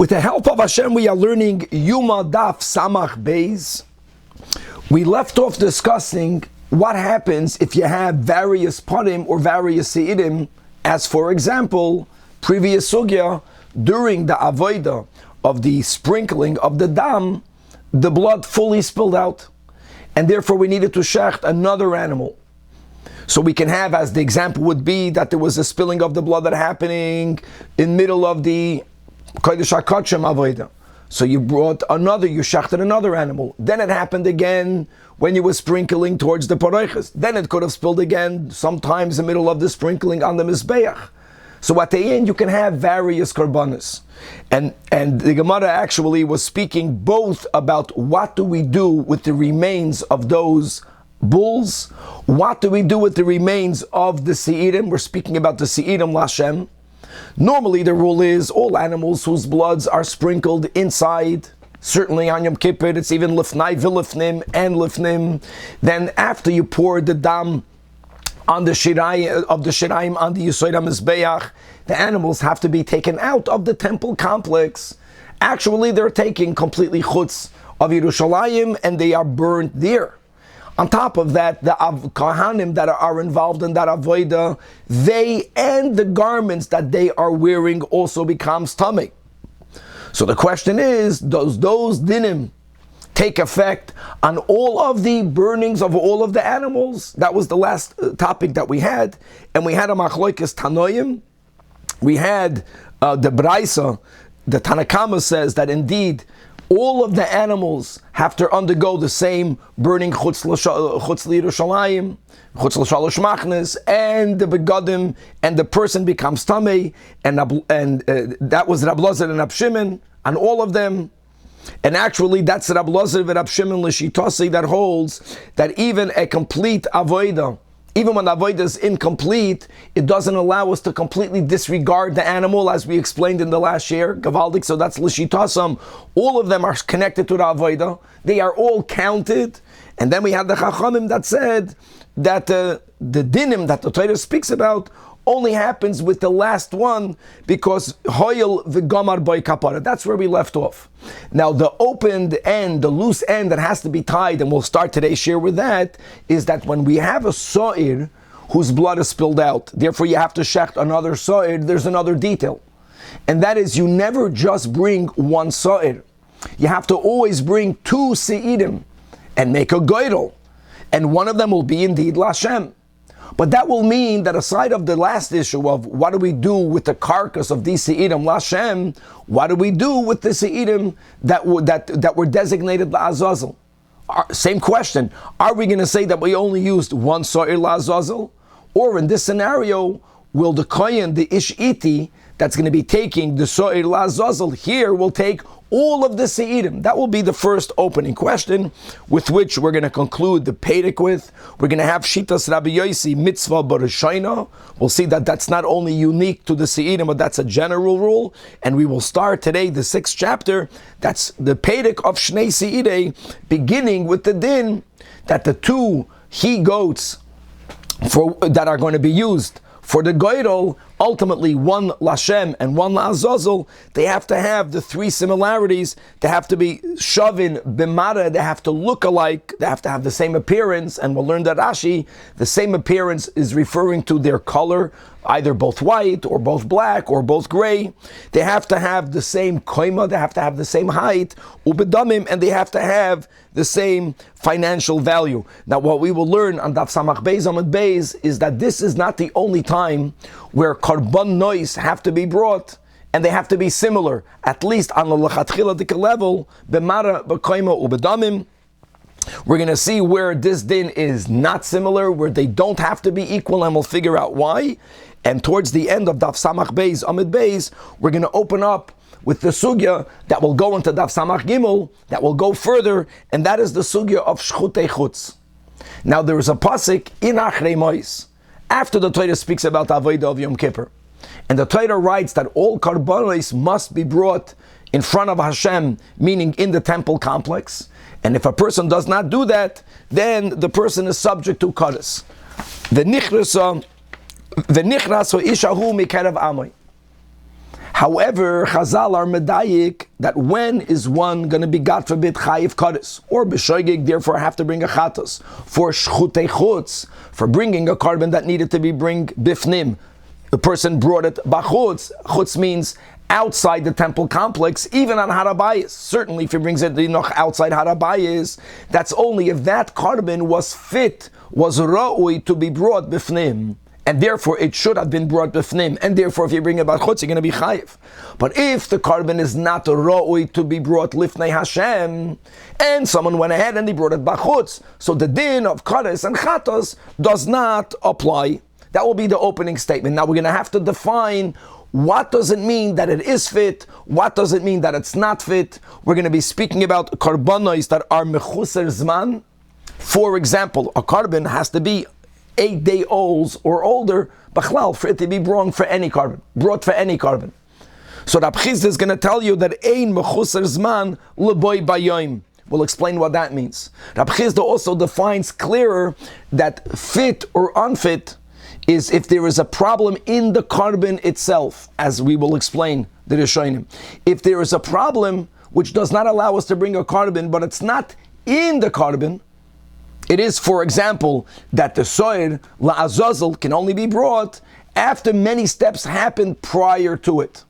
With the help of Hashem, we are learning Yoma Daf Samach Beis. We left off discussing what happens if you have various parim or various seidim, as for example, previous sugya, during the avodah of the sprinkling of the dam, the blood fully spilled out, and therefore we needed to shecht another animal. So we can have, as the example would be, that there was a spilling of the blood that happening in middle of the Kodesh HaKodshim avodah. So you brought another, you shechted another animal. Then it happened again when you were sprinkling towards the Paroiches. Then it could have spilled again, sometimes in the middle of the sprinkling on the Mizbeach. So at the end you can have various korbanos. And the Gemara actually was speaking both about what do we do with the remains of those bulls, what do we do with the remains of the seidim. We're speaking about the seidim Lashem. Normally the rule is all animals whose bloods are sprinkled inside, certainly on Yom Kippur, it's even lifnai v'lifnim and lifnim. Then after you pour the dam on the shirayim on the Yesod HaMizbeach, the animals have to be taken out of the temple complex. Actually they're taken completely chutz of Yerushalayim and they are burnt there. On top of that, the Kohanim that are involved in that avodah, they and the garments that they are wearing also becomes tamei. So the question is, does those dinim take effect on all of the burnings of all of the animals? That was the last topic that we had. And we had a machloikes tanoim. We had the Braisa, the Tanach says that indeed all of the animals have to undergo the same burning chutz l'Yerushalayim, chutz l'shalosh machnes, and the begadim, and the person becomes tamei, and that was Rab Lazar and Rab Shimon on all of them. And actually, that's Rab Lazar and Rab Shimon l'shitasi that holds that even a complete avodah, even when the avodah is incomplete, it doesn't allow us to completely disregard the animal, as we explained in the last year. Gavaldik, so that's l'shitasam. All of them are connected to the avodah. They are all counted. And then we had the Chachamim that said that the dinim that the Torah speaks about only happens with the last one, because hoyel v'gamar boy kapara. That's where we left off. Now the opened end, the loose end that has to be tied, and we'll start today's share with that, is that when we have a sa'ir whose blood is spilled out, therefore you have to shecht another sa'ir, there's another detail. And that is, you never just bring one sa'ir. You have to always bring two se'idim and make a goydel. And one of them will be indeed Lashem. But that will mean that aside of the last issue of what do we do with the carcass of these seidim Lashem, what do we do with the seidim that were designated La'azazel? Same question. Are we going to say that we only used one sa'ir La'azazel? Or in this scenario, will the kohen, the ish'iti, that's going to be taking the sa'ir La'azazel here, will take all of the seidim? That will be the first opening question, with which we're going to conclude the Perek with. We're going to have Shitas Rabbi Yossi Mitzvah Barashayna. We'll see that that's not only unique to the seidim, but that's a general rule. And we will start today the 6th chapter. That's the Perek of Shnei Seidei, beginning with the din that the two he-goats that are going to be used for the goydel, ultimately one Lashem and one La'azazel, they have to have the three similarities. They have to be shavin b'mara, they have to look alike, they have to have the same appearance, and we'll learn that Rashi, the same appearance is referring to their color, either both white or both black or both gray. They have to have the same koima, they have to have the same height, ubedamim, and they have to have the same financial value. Now what we will learn on Daf Samach Beis Amud Beis is that this is not the only time where korban nois have to be brought, and they have to be similar, at least on the lechatchila level, b'mara, b'koima, ubedamim. We're going to see where this din is not similar, where they don't have to be equal, and we'll figure out why. And towards the end of Daf Samach Beis Amud Beis, we're going to open up with the sugya that will go into Daf Samach Gimel, that will go further, and that is the sugya of Shrutech. Now there is a pasuk in Achrei Mois, after the Torah speaks about the avodah of Yom Kippur, and the Torah writes that all korbanos must be brought in front of Hashem, meaning in the temple complex. And if a person does not do that, then the person is subject to kares. The nichras ishahu mikarev amoy. However, Chazal are medayik that when is one going to be, God forbid, chayiv kares, or b'shoigig, therefore have to bring a chatos, for shchutei chutz, for bringing a carbon that needed to be bring bifnim. The person brought it bachutz. Chutz means outside the temple complex, even on Harabayis. Certainly if he brings it outside Harabayis, that's only if that carbon was fit, was ra'ui to be brought bifnim. And therefore it should have been brought b'fnim, and therefore if you bring it b'chutz, you're going to be chayiv. But if the carbon is not ra'ui to be brought lifnei Hashem, and someone went ahead and he brought it b'chutz, so the din of kares and chatos does not apply. That will be the opening statement. Now we're going to have to define what does it mean that it is fit, what does it mean that it's not fit. We're going to be speaking about karbanos that are mechuser zman. For example, a carbon has to be 8-day-olds or older, b'chlal, for it to be brought for any carbon. So Rab Chizda is going to tell you that ein mechuser zman leboy bayom. We'll explain what that means. Rab Chizda also defines clearer that fit or unfit is if there is a problem in the carbon itself, as we will explain the Rishonim. If there is a problem which does not allow us to bring a carbon, but it's not in the carbon, it is, for example, that the soir la'azazel can only be brought after many steps happened prior to it.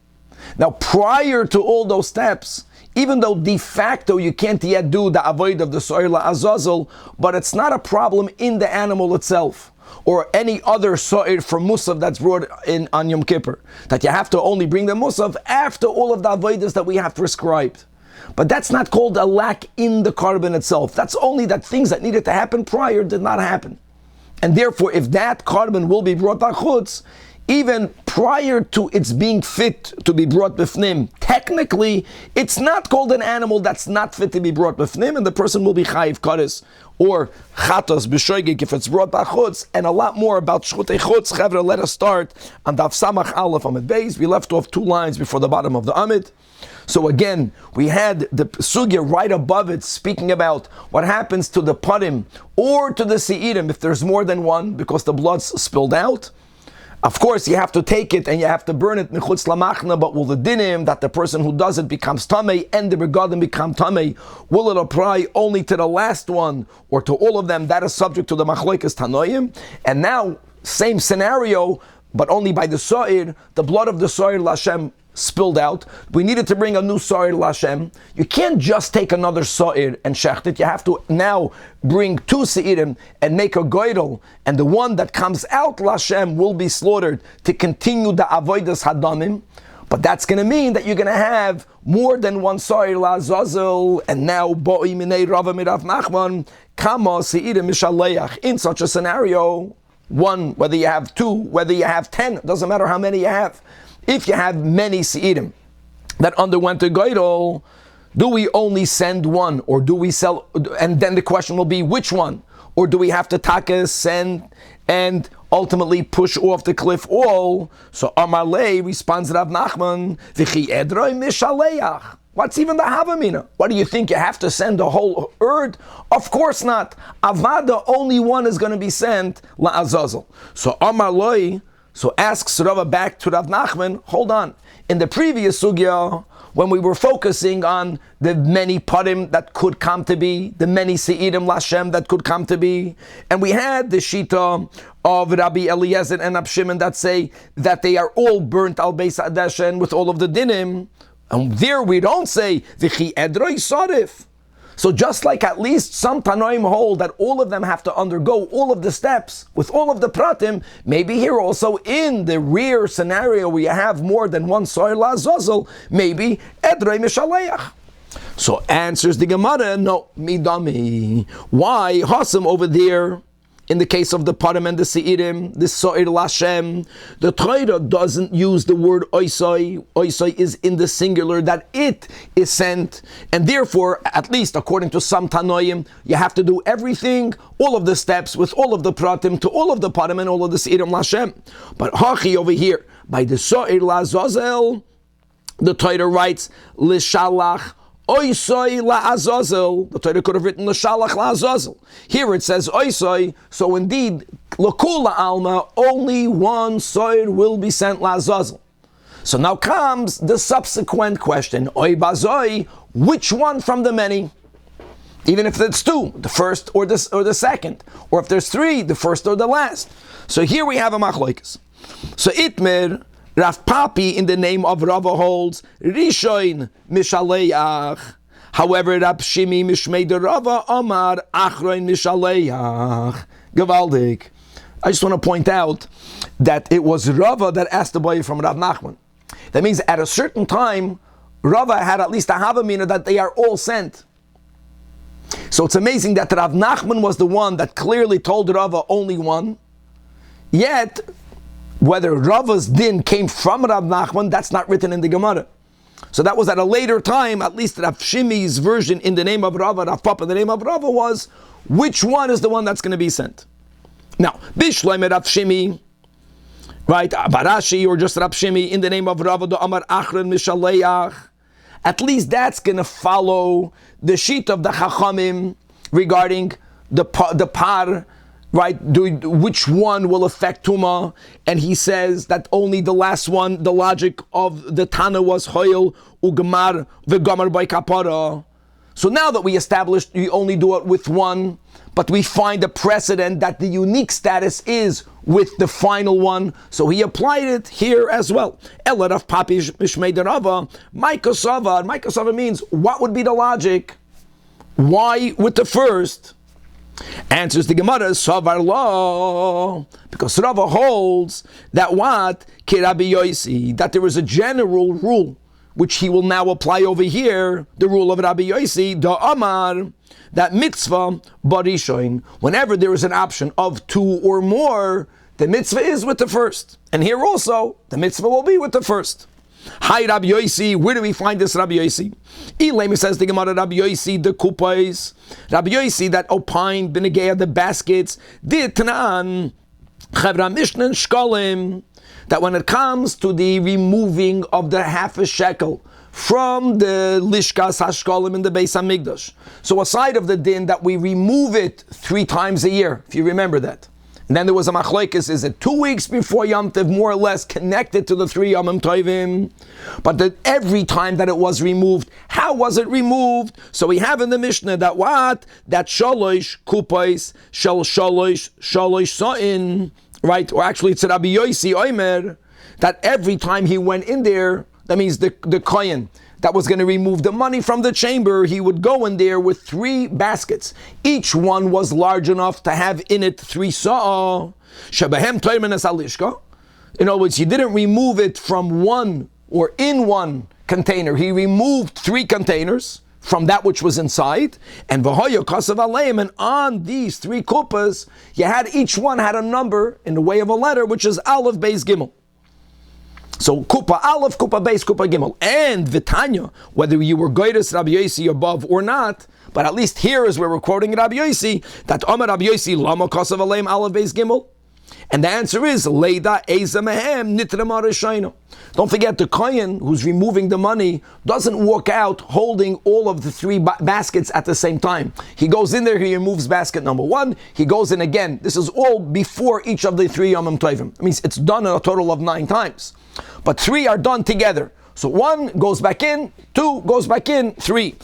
Now, prior to all those steps, even though de facto you can't yet do the avoid of the soir la'azazel, but it's not a problem in the animal itself, or any other soir for Musa that's brought in on Yom Kippur, that you have to only bring the Musa after all of the avodas that we have prescribed. But that's not called a lack in the carbon itself. That's only that things that needed to happen prior did not happen. And therefore, if that carbon will be brought b'chutz, even prior to its being fit to be brought b'fnim, technically, it's not called an animal that's not fit to be brought b'fnim, and the person will be chayiv kares or chatos b'shoigig if it's brought b'chutz, and a lot more about shchutei chutz. Chevra, let us start on Daf Samach Aleph Amid Beis. We left off 2 lines before the bottom of the Amid. So again, we had the Sugya right above it speaking about what happens to the parim or to the seirim if there's more than one because the blood's spilled out. Of course, you have to take it and you have to burn it mechutz lamachna, but will the dinim that the person who does it becomes tamei and the regadim become tamei, will it apply only to the last one or to all of them? That is subject to the machlokes tanoim. And now, same scenario, but only by the soir, the blood of the soir l'Hashem spilled out. We needed to bring a new soir l'Hashem. You can't just take another soir and shecht it. You have to now bring 2 seirim and make a goydel, and the one that comes out l'Hashem will be slaughtered to continue the avodas hadamim. But that's going to mean that you're going to have more than one soir la'azazel, and now bo'i minei rava mirav nachman kama seirim mishaleach. In such a scenario, one, whether you have 2, whether you have 10, doesn't matter how many you have. If you have many seirim that underwent a goydel, do we only send one, or do we sell? And then the question will be, which one? Or do we have to taka, send, and ultimately push off the cliff all? So Amar Lei responds Rav Nachman, V'chi edroi mishaleach. What's even the havamina? What do you think? You have to send a whole herd? Of course not. Avada, only one is going to be sent la'azazel. So Amar Lei. So asks Rava back to Rav Nachman, hold on. In the previous sugya, when we were focusing on the many parim that could come to be, the many seirim l'Hashem that could come to be, and we had the shita of Rabbi Eliezer and Rab Shimon that say that they are all burnt al beis hadeshen with all of the dinim, and there we don't say v'chi edroi sarif. So just like at least some Tanoim hold that all of them have to undergo all of the steps with all of the pratim, maybe here also in the rare scenario where you have more than one soir la'azazel, maybe edrei mishaleach. So answers the Gemara, no, midami. Why? Hassan over there, in the case of the parim and the seirim, the soir l'Hashem, the Torah doesn't use the word oisai. Oisai is in the singular, that it is sent, and therefore, at least according to some Tanoim, you have to do everything, all of the steps, with all of the pratim, to all of the parim and all of the seirim l'Hashem. But hachi over here, by the soir la'azazel, the Torah writes, l'shalach Oisoi la'azazel. The Torah could have written l'shalach la'azazel. Here it says oisoi, so indeed, l'kula alma, only one soir will be sent la'azazel. So now comes the subsequent question. Oy bazoi, which one from the many? Even if it's two, the first or the second. Or if there's three, the first or the last. So here we have a machlokes. So Itmer, Rav Papi in the name of Rava holds, Rishoin Mishaleach. However, Rab Shimi Mishmei de Rava Amar Achroin Mishaleach. Gavaldik. I just want to point out that it was Rava that asked the boy from Rav Nachman. That means at a certain time, Rava had at least a Havamina that they are all sent. So it's amazing that Rav Nachman was the one that clearly told Rava only one. Yet, whether Rava's din came from Rav Nachman, that's not written in the Gemara. So that was at a later time, at least Rav Shimi's version in the name of Rava, Rav Papa in the name of Rava was, which one is the one that's going to be sent? Now, Bishloim Rav Shimi, right, Barashi, or just Rav Shimi in the name of Rava, the Amar Achron Mishaleach, at least that's going to follow the sheet of the Chachamim regarding the par, right, which one will affect Tumah, and he says that only the last one, the logic of the Tana was Hoyel, Ugamar, Vegamar by Kapara. So now that we established you only do it with one, but we find a precedent that the unique status is with the final one, so he applied it here as well. Ela Rav Papi Mishmei de Rava, Maikosava means, what would be the logic? Why with the first? Answers the Gemara, Savar Law, because Rava holds that what? Kirabi Yosi, that there is a general rule, which he will now apply over here, the rule of Rabbi Yosi, the Amar, that mitzvah barishoin, whenever there is an option of two or more, the mitzvah is with the first. And here also, the mitzvah will be with the first. Hi Rabbi Yosi, where do we find this Rabbi Yosi? Ilema says the Gemara, Rabbi Yosi, the kupais, Rabbi Yosi that opined b'negei the baskets, did tanan chavra Mishnah shkolim, that when it comes to the removing of the half a shekel from the lishkas hashkolim in the Beis Hamikdash, so aside of the din that we remove it 3 times a year, if you remember that. And then there was a machlokes, is it 2 weeks before Yom Tov, more or less connected to the 3 Yomim Tovim? But that every time that it was removed, how was it removed? So we have in the Mishnah that what? That shalosh kupais shal shalosh sa'in, right? Or actually it's Rabbi Yosi Omer, that every time he went in there, that means the kohen that was going to remove the money from the chamber, he would go in there with 3 baskets. Each one was large enough to have in it 3 sa'a. Shebahem toimenes alishka. In other words, he didn't remove it from one or in one container. He removed 3 containers from that which was inside. And v'hoya kasav aleim, and on these 3 kupas, each one had a number in the way of a letter, which is Aleph, Beis, Gimel. So Kupa Aleph, Kupa Beis, Kupa Gimel. And Vitanya, whether you were Goyres Rabbi Yosi above or not, but at least here is where we're quoting Rabbi Yosi, that Omer Rabbi Yosi, Lama Kosav Aleim Aleph Beis Gimel. And the answer is, Leida Eza Mehem Nitra Marashayno. Don't forget, the Kohen who's removing the money doesn't walk out holding all of the 3 baskets at the same time. He goes in there, he removes basket number 1, he goes in again. This is all before each of the 3 Yomim Tovim. It means it's done a total of 9 times. But 3 are done together. So 1 goes back in, 2 goes back in, 3.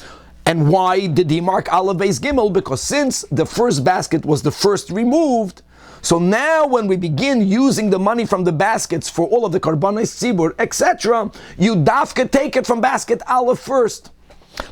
And why did he mark Aleph Beis Gimel? Because since the first basket was the first removed, so now when we begin using the money from the baskets for all of the karbanos tzibur, etc., you dafka take it from basket Aleph first.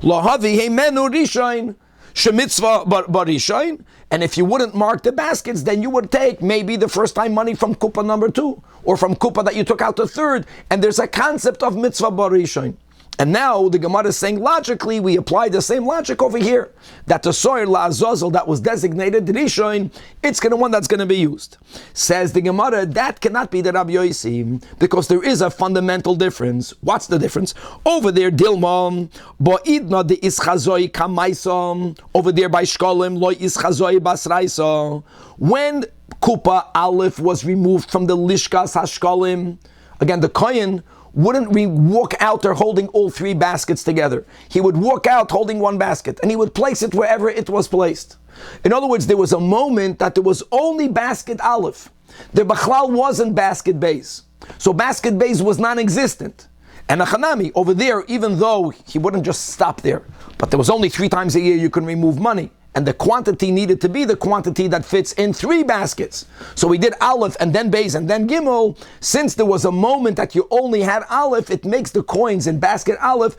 Lahavi heimenu rishain, shemitzvah barishain. And if you wouldn't mark the baskets, then you would take maybe the first time money from kupa number 2, or from kupa that you took out the 3rd, and there's a concept of mitzvah barishain. And now the Gemara is saying logically, we apply the same logic over here, that the soir la'azazel that was designated Rishon, it's the one that's going to be used. Says the Gemara, that cannot be the Rabbi Yosi, because there is a fundamental difference. What's the difference? Over there, Dilma, bo'idna de ischazoi kamaisa, over there by Shkolim, lo ischazoi basraisa. When Kupa Aleph was removed from the Lishkas HaShkolim, again, the Kohen wouldn't walk out there holding all 3 baskets together. He would walk out holding 1 basket, and he would place it wherever it was placed. In other words, there was a moment that there was only basket Aleph. The Bechlal wasn't basket base. So basket base was non-existent. And a Hanami, over there, even though he wouldn't just stop there, but there was only 3 times a year you can remove money. And the quantity needed to be the quantity that fits in 3 baskets. So we did Aleph and then Beis and then Gimel. Since there was a moment that you only had Aleph, it makes the coins in basket Aleph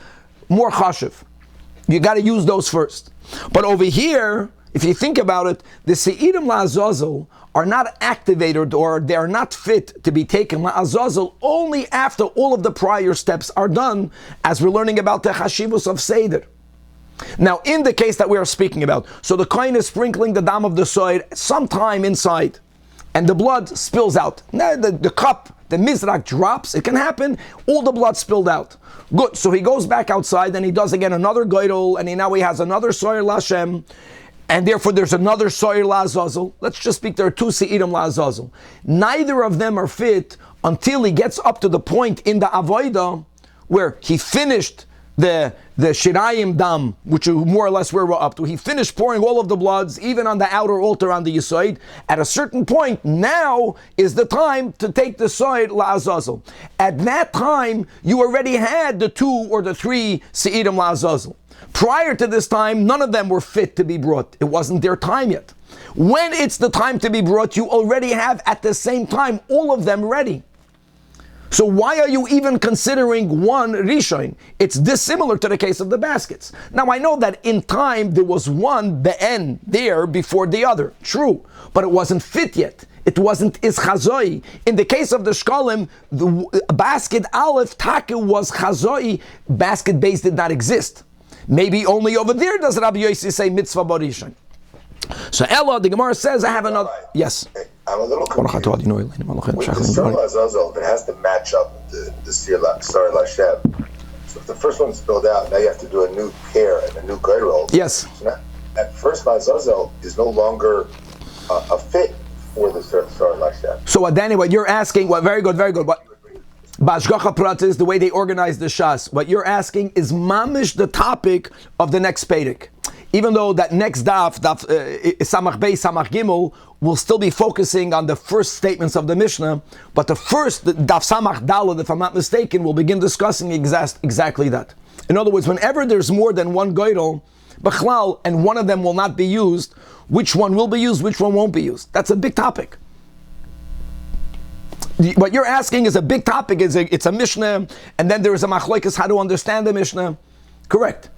more chashiv. You got to use those first. But over here, if you think about it, the Se'irim La'azazel are not activated or they are not fit to be taken La'azazel only after all of the prior steps are done, as we're learning about the Chashivus of Seder. Now, in the case that we are speaking about, so the kohen is sprinkling the dam of the soid sometime inside, and the blood spills out. Now, the cup, the mizrak drops, it can happen, all the blood spilled out. Good, so he goes back outside, and he does again another goydel, and now he has another soir lashem, and therefore there's another soir la'azazel. Let's just speak, there are 2 se'irim la'azazel. Neither of them are fit until he gets up to the point in the avodah where he finished the shirayim dam, which is more or less where we're up to. He finished pouring all of the bloods, even on the outer altar on the Yisoid. At a certain point, now is the time to take the soid la'azazel. At that time, you already had the 2 or the 3 se'irim la'azazel. Prior to this time, none of them were fit to be brought. It wasn't their time yet. When it's the time to be brought, you already have at the same time all of them ready. So why are you even considering one Rishon? It's dissimilar to the case of the baskets. Now I know that in time there was one Be'en there before the other. True. But it wasn't fit yet. It wasn't Chazoi. In the case of the Shkolim, the basket Aleph Taka was Chazoi. Basket base did not exist. Maybe only over there does Rabbi Yossi say mitzvah barishon. So Ella, the Gemara says, I have another. Yes. I'm a little confused. With the Sar Lazazel, it has to match up the Sar Lashem. So if the first one's spilled out, now you have to do a new pair and a new guide roll. Yes. So now, that first Lazazel is no longer a fit for the Sar Lashem. So Danny, what you're asking, very good. What Bashgacha Prat is the way they organize the Shas. What you're asking is mamish the topic of the next Pedic. Even though that next daf Samach Beis, Samach Gimel, will still be focusing on the first statements of the Mishnah, but the first daf Samach Daled, if I'm not mistaken, will begin discussing exactly that. In other words, whenever there's more than one goydel, Bechlal, and one of them will not be used, which one will be used, which one won't be used? That's a big topic. What you're asking is a big topic. It's a Mishnah, and then there is a machlokes how to understand the Mishnah. Correct.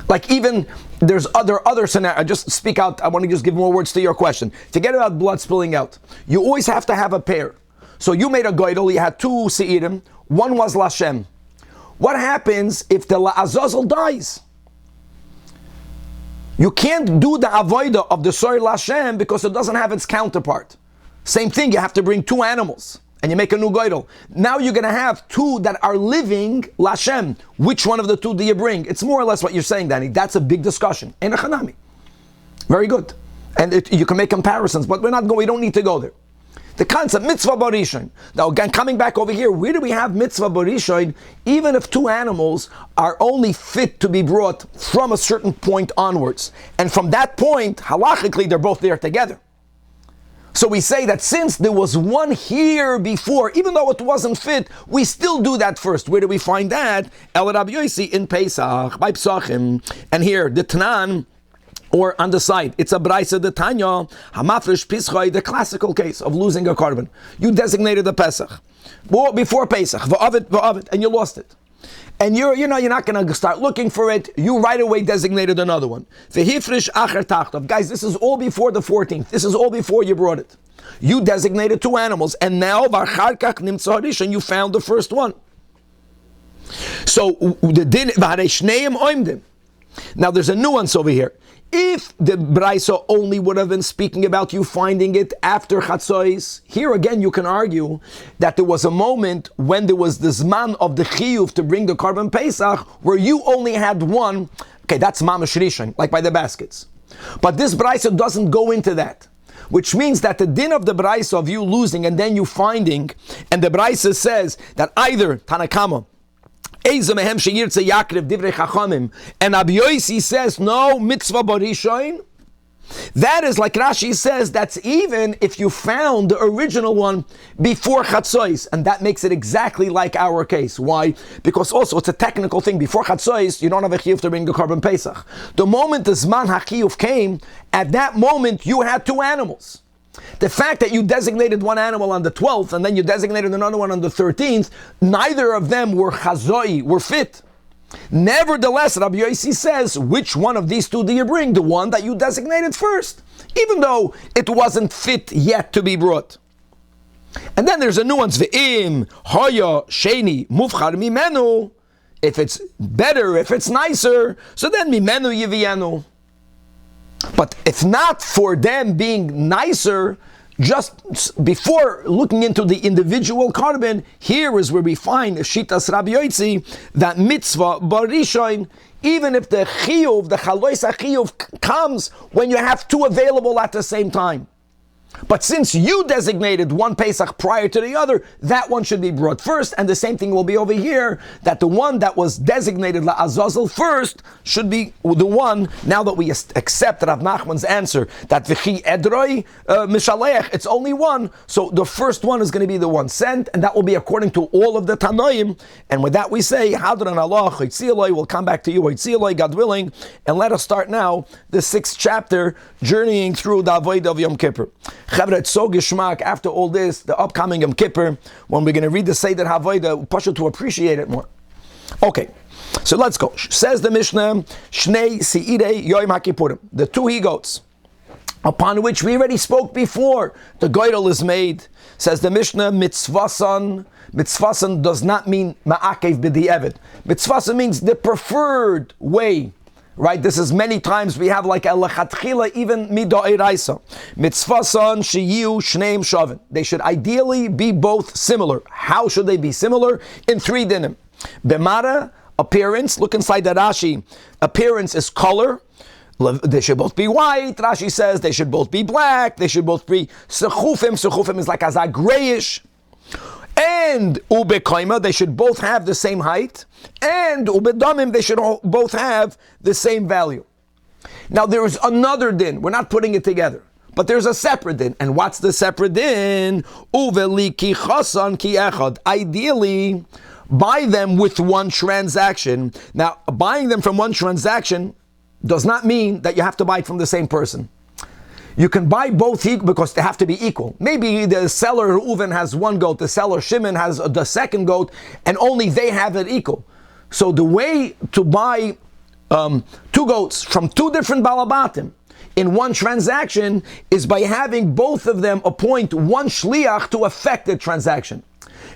Like even there's other scenarios. I just speak out. I want to just give more words to your question. Forget about blood spilling out. You always have to have a pair. So you made a goydel. You had 2 seirim. One was lashem. What happens if the la'azazel dies? You can't do the avodah of the soir lashem because it doesn't have its counterpart. Same thing. You have to bring 2 animals. And you make a new goydel. Now you're going to have 2 that are living Lashem. Which one of the 2 do you bring? It's more or less what you're saying, Danny. That's a big discussion. In a Chanami. Very good. And you can make comparisons, but we don't need to go there. The concept, mitzvah barishon. Now again, coming back over here, where do we have mitzvah barishon? Even if 2 animals are only fit to be brought from a certain point onwards. And from that point, halachically, they're both there together. So we say that since there was one here before, even though it wasn't fit, we still do that first. Where do we find that? El Rabbi Yossi in Pesach, by Pesachim. And here, the Tanan, or on the side, it's a Braisa de Tanya, Hamafresh Pischai, the classical case of losing a carbon. You designated the Pesach. Before Pesach, v'avet, and you lost it. And you're not going to start looking for it. You right away designated another one. V'hifrish acher tachtov. Guys, this is all before the 14th. This is all before you brought it. You designated 2 animals, and now v'acharkach nimtza harish, you found the first one. So the din v'harei oimdim. Now there's a nuance over here. If the Braisa only would have been speaking about you finding it after Chatzois, here again you can argue that there was a moment when there was the Zman of the Chiyuv to bring the Korban Pesach where you only had one. Okay, that's Mamash Rishon, like by the baskets. But this Braisa doesn't go into that, which means that the din of the Braisa of you losing and then you finding, and the Braisa says that either Tanakama, and Rabbi Yossi says, no, mitzvah barishon, That is, like Rashi says, that's even if you found the original one before Chatzois, and that makes it exactly like our case. Why? Because also it's a technical thing. Before Chatzois, you don't have a chiyuv to bring the Korban Pesach. The moment the Zman HaChiyuv came, at that moment you had two animals. The fact that you designated one animal on the 12th and then you designated another one on the 13th, neither of them were chazoi, were fit. Nevertheless, Rabbi Yossi says, which one of these two do you bring? The one that you designated first, even though it wasn't fit yet to be brought. And then there's a nuance, Ve'im, Hoya, Sheni, Mufchar Mimenu. If it's better, if it's nicer, so then Mimenu Yivienu. But if not for them being nicer, just before looking into the individual korban, here is where we find Shitas Rabbi Yossi that mitzvah barishain, even if the chiyuv, the chalois chiyuv comes when you have two available at the same time. But since you designated one Pesach prior to the other, that one should be brought first, and the same thing will be over here, that the one that was designated La'azazel first should be the one, now that we accept Rav Nachman's answer, that V'chi Edroi Mishaleach, it's only one, so the first one is going to be the one sent, and that will be according to all of the Tanoim, and with that we say, Hadran Allah, Chitzi Eloi, we'll come back to you, Chitzi Eloi, God willing, and let us start now the 6th chapter, journeying through the Avodah of Yom Kippur. Chavre, it's so geschmack after all this, the upcoming Yom Kippur, when we're going to read the Seder Havodah, Pasha to appreciate it more. Okay, so let's go. Says the Mishnah, Shnei Si'irei Yom HaKippurim, the two he-goats, upon which we already spoke before, the goydel is made. Says the Mishnah, Mitzvasan. Mitzvasan does not mean Ma'akev b'di'evet. Mitzvasan means the preferred way. Right, this is many times we have like a lechatchila, even mida'iraisa. Mitzvasan shiyu shneim shavin. They should ideally be both similar. How should they be similar? In 3 dinim. Bemara, appearance. Look inside the Rashi. Appearance is color. They should both be white. Rashi says they should both be black. They should both be sechufim. Sechufim is like a grayish. And ubekoima, they should both have the same height. And ubedamim, they should both have the same value. Now there is another din. We're not putting it together, but there's a separate din. And what's the separate din? Uveli ki chasan ki echad. Ideally, buy them with one transaction. Now, buying them from one transaction does not mean that you have to buy it from the same person. You can buy both because they have to be equal. Maybe the seller Reuven has one goat, the seller Shimon has the second goat, and only they have it equal. So the way to buy 2 goats from 2 different balabatim in one transaction is by having both of them appoint one shliach to effect the transaction.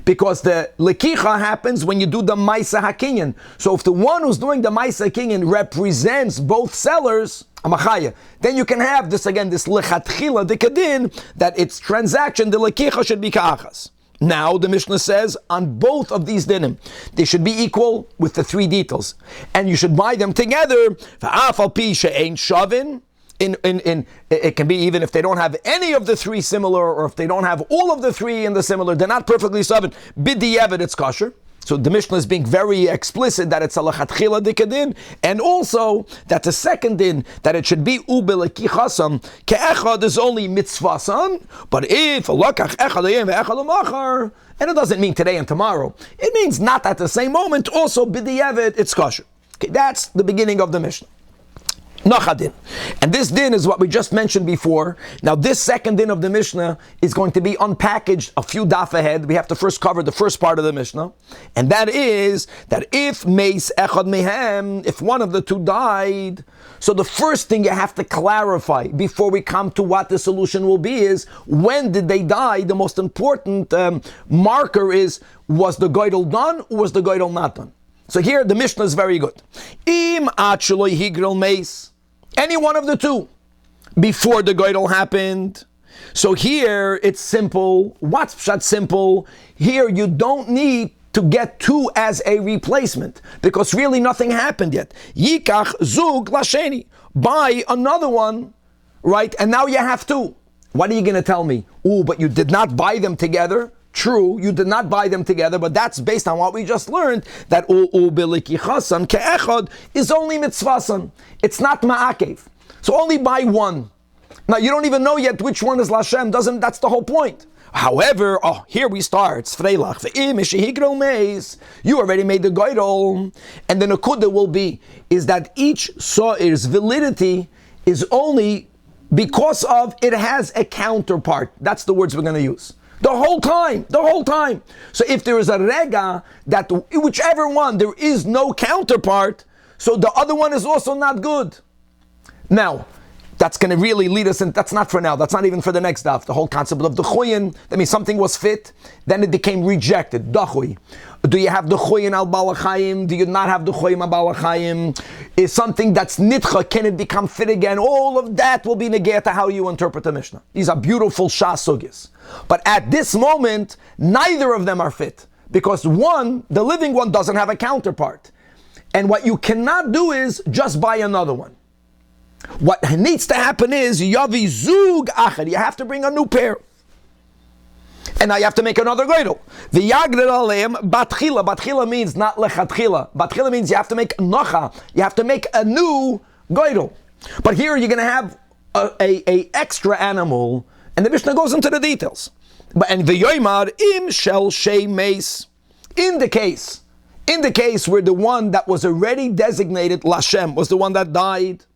Because the lekicha happens when you do the Maisa HaKinyan. So if the one who's doing the Maisa HaKinyan represents both sellers, Amachaya, then you can have this again, this lechatchila dikadin, that its transaction, the lekicha should be ka'achas. Now the Mishnah says on both of these dinim, they should be equal with the 3 details. And you should buy them together. V'afal pi she'ein shavin. It can be even if they don't have any of the 3 similar, or if they don't have all of the 3 in the similar, they're not perfectly shavin. B'di'evet, it's kosher. So the Mishnah is being very explicit that it's a lachatchila dikadin, and also that the second din, that it should be ubeleki chasam, ke'echad is only mitzvasan, but if lakach echad ayem ve'echad amachar, and it doesn't mean today and tomorrow, it means not at the same moment, also b'di'evet, it's kosher. Okay, that's the beginning of the Mishnah. Nachadin. And this din is what we just mentioned before. Now this second din of the Mishnah is going to be unpackaged a few daf ahead. We have to first cover the first part of the Mishnah. And that is that if meis echad mehem, if one of the 2 died, so the first thing you have to clarify before we come to what the solution will be is, when did they die? The most important marker is, was the goydel done or was the goydel not done? So here the Mishnah is very good. Im acheloi higrel meis. Any one of the 2 before the goydel happened. So here it's simple. What's pshat simple? Here you don't need to get 2 as a replacement because really nothing happened yet. Yikach zug lasheni. Buy another one, right? And now you have 2. What are you going to tell me? Oh, but you did not buy them together. True, you did not buy them together, but that's based on what we just learned, that u'biliki chasan ke'echad is only mitzvasan. It's not ma'akev. So only buy one. Now you don't even know yet which one is Lashem. That's the whole point. However, here we start. You already made the Geidol, and the Nakuda will be is that each Sa'ir's validity is only because of it has a counterpart. That's the words we're going to use. The whole time. So if there is a Rega, that whichever one, there is no counterpart, so the other one is also not good. Now, that's going to really lead us in, that's not for now, that's not even for the next daf. The whole concept of the chuyin, that means something was fit, then it became rejected. Dachui. Do you have the chuyin al balachayim? Do you not have the chuyin al balachayim? Is something that's nitcha, can it become fit again? All of that will be negate to how you interpret the Mishnah. These are beautiful shas sugyas. But at this moment, neither of them are fit. Because one, the living one, doesn't have a counterpart. And what you cannot do is just buy another one. What needs to happen is yavi zug achad. You have to bring a new pair, and now you have to make another geidel. The yagred aleim batchila. Batchila means not lechatchila. Batchila means you have to make nocha. You have to make a new geidel. But here you're going to have a extra animal, and the Mishnah goes into the details. And the Yoma im shel shei meis. In the case where the one that was already designated Lashem was the one that died.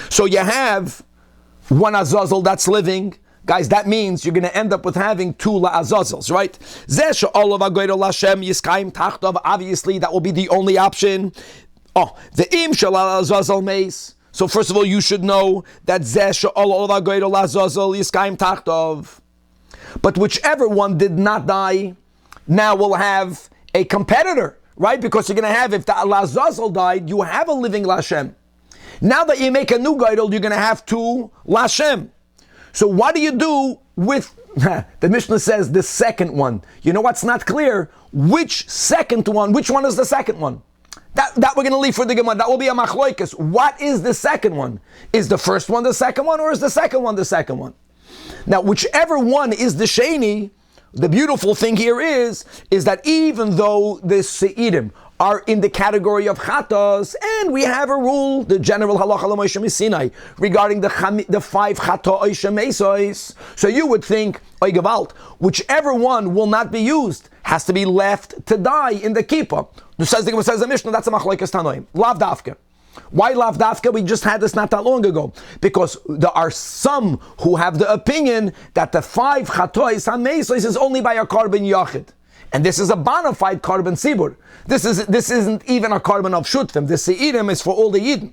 So you have one Azazel that's living. Guys, that means you're going to end up with having two La'azazels, right? Obviously, that will be the only option. The Im Shal Azazel Meis. So first of all, you should know that but whichever one did not die, now will have a competitor, right? Because you're going to have, if the Azazel died, you have a living Lashem. Now that you make a new geidel, you're going to have two Lashem. So what do you do with, the Mishnah says, the second one? You know what's not clear? Which second one? Which one is the second one? That we're going to leave for the Gemara. That will be a machloikus. What is the second one? Is the first one the second one, or is the second one the second one? Now, whichever one is the sheni, the beautiful thing here is that even though the se'idim are in the category of chatos, and we have a rule, the general halacha l'moshe misinai, regarding the 5 chato mesois. So you would think, oy gewalt, whichever one will not be used has to be left to die in the kippah. Says the Mishnah, that's a machlokes tanoim. Lav dafka. Why lav dafka? We just had this not that long ago. Because there are some who have the opinion that the 5 chatois mesois is only by a korban yachid. And this is a bona fide korban sibur. This isn't even a korban of shutfim. The se'irim is for all the yidden.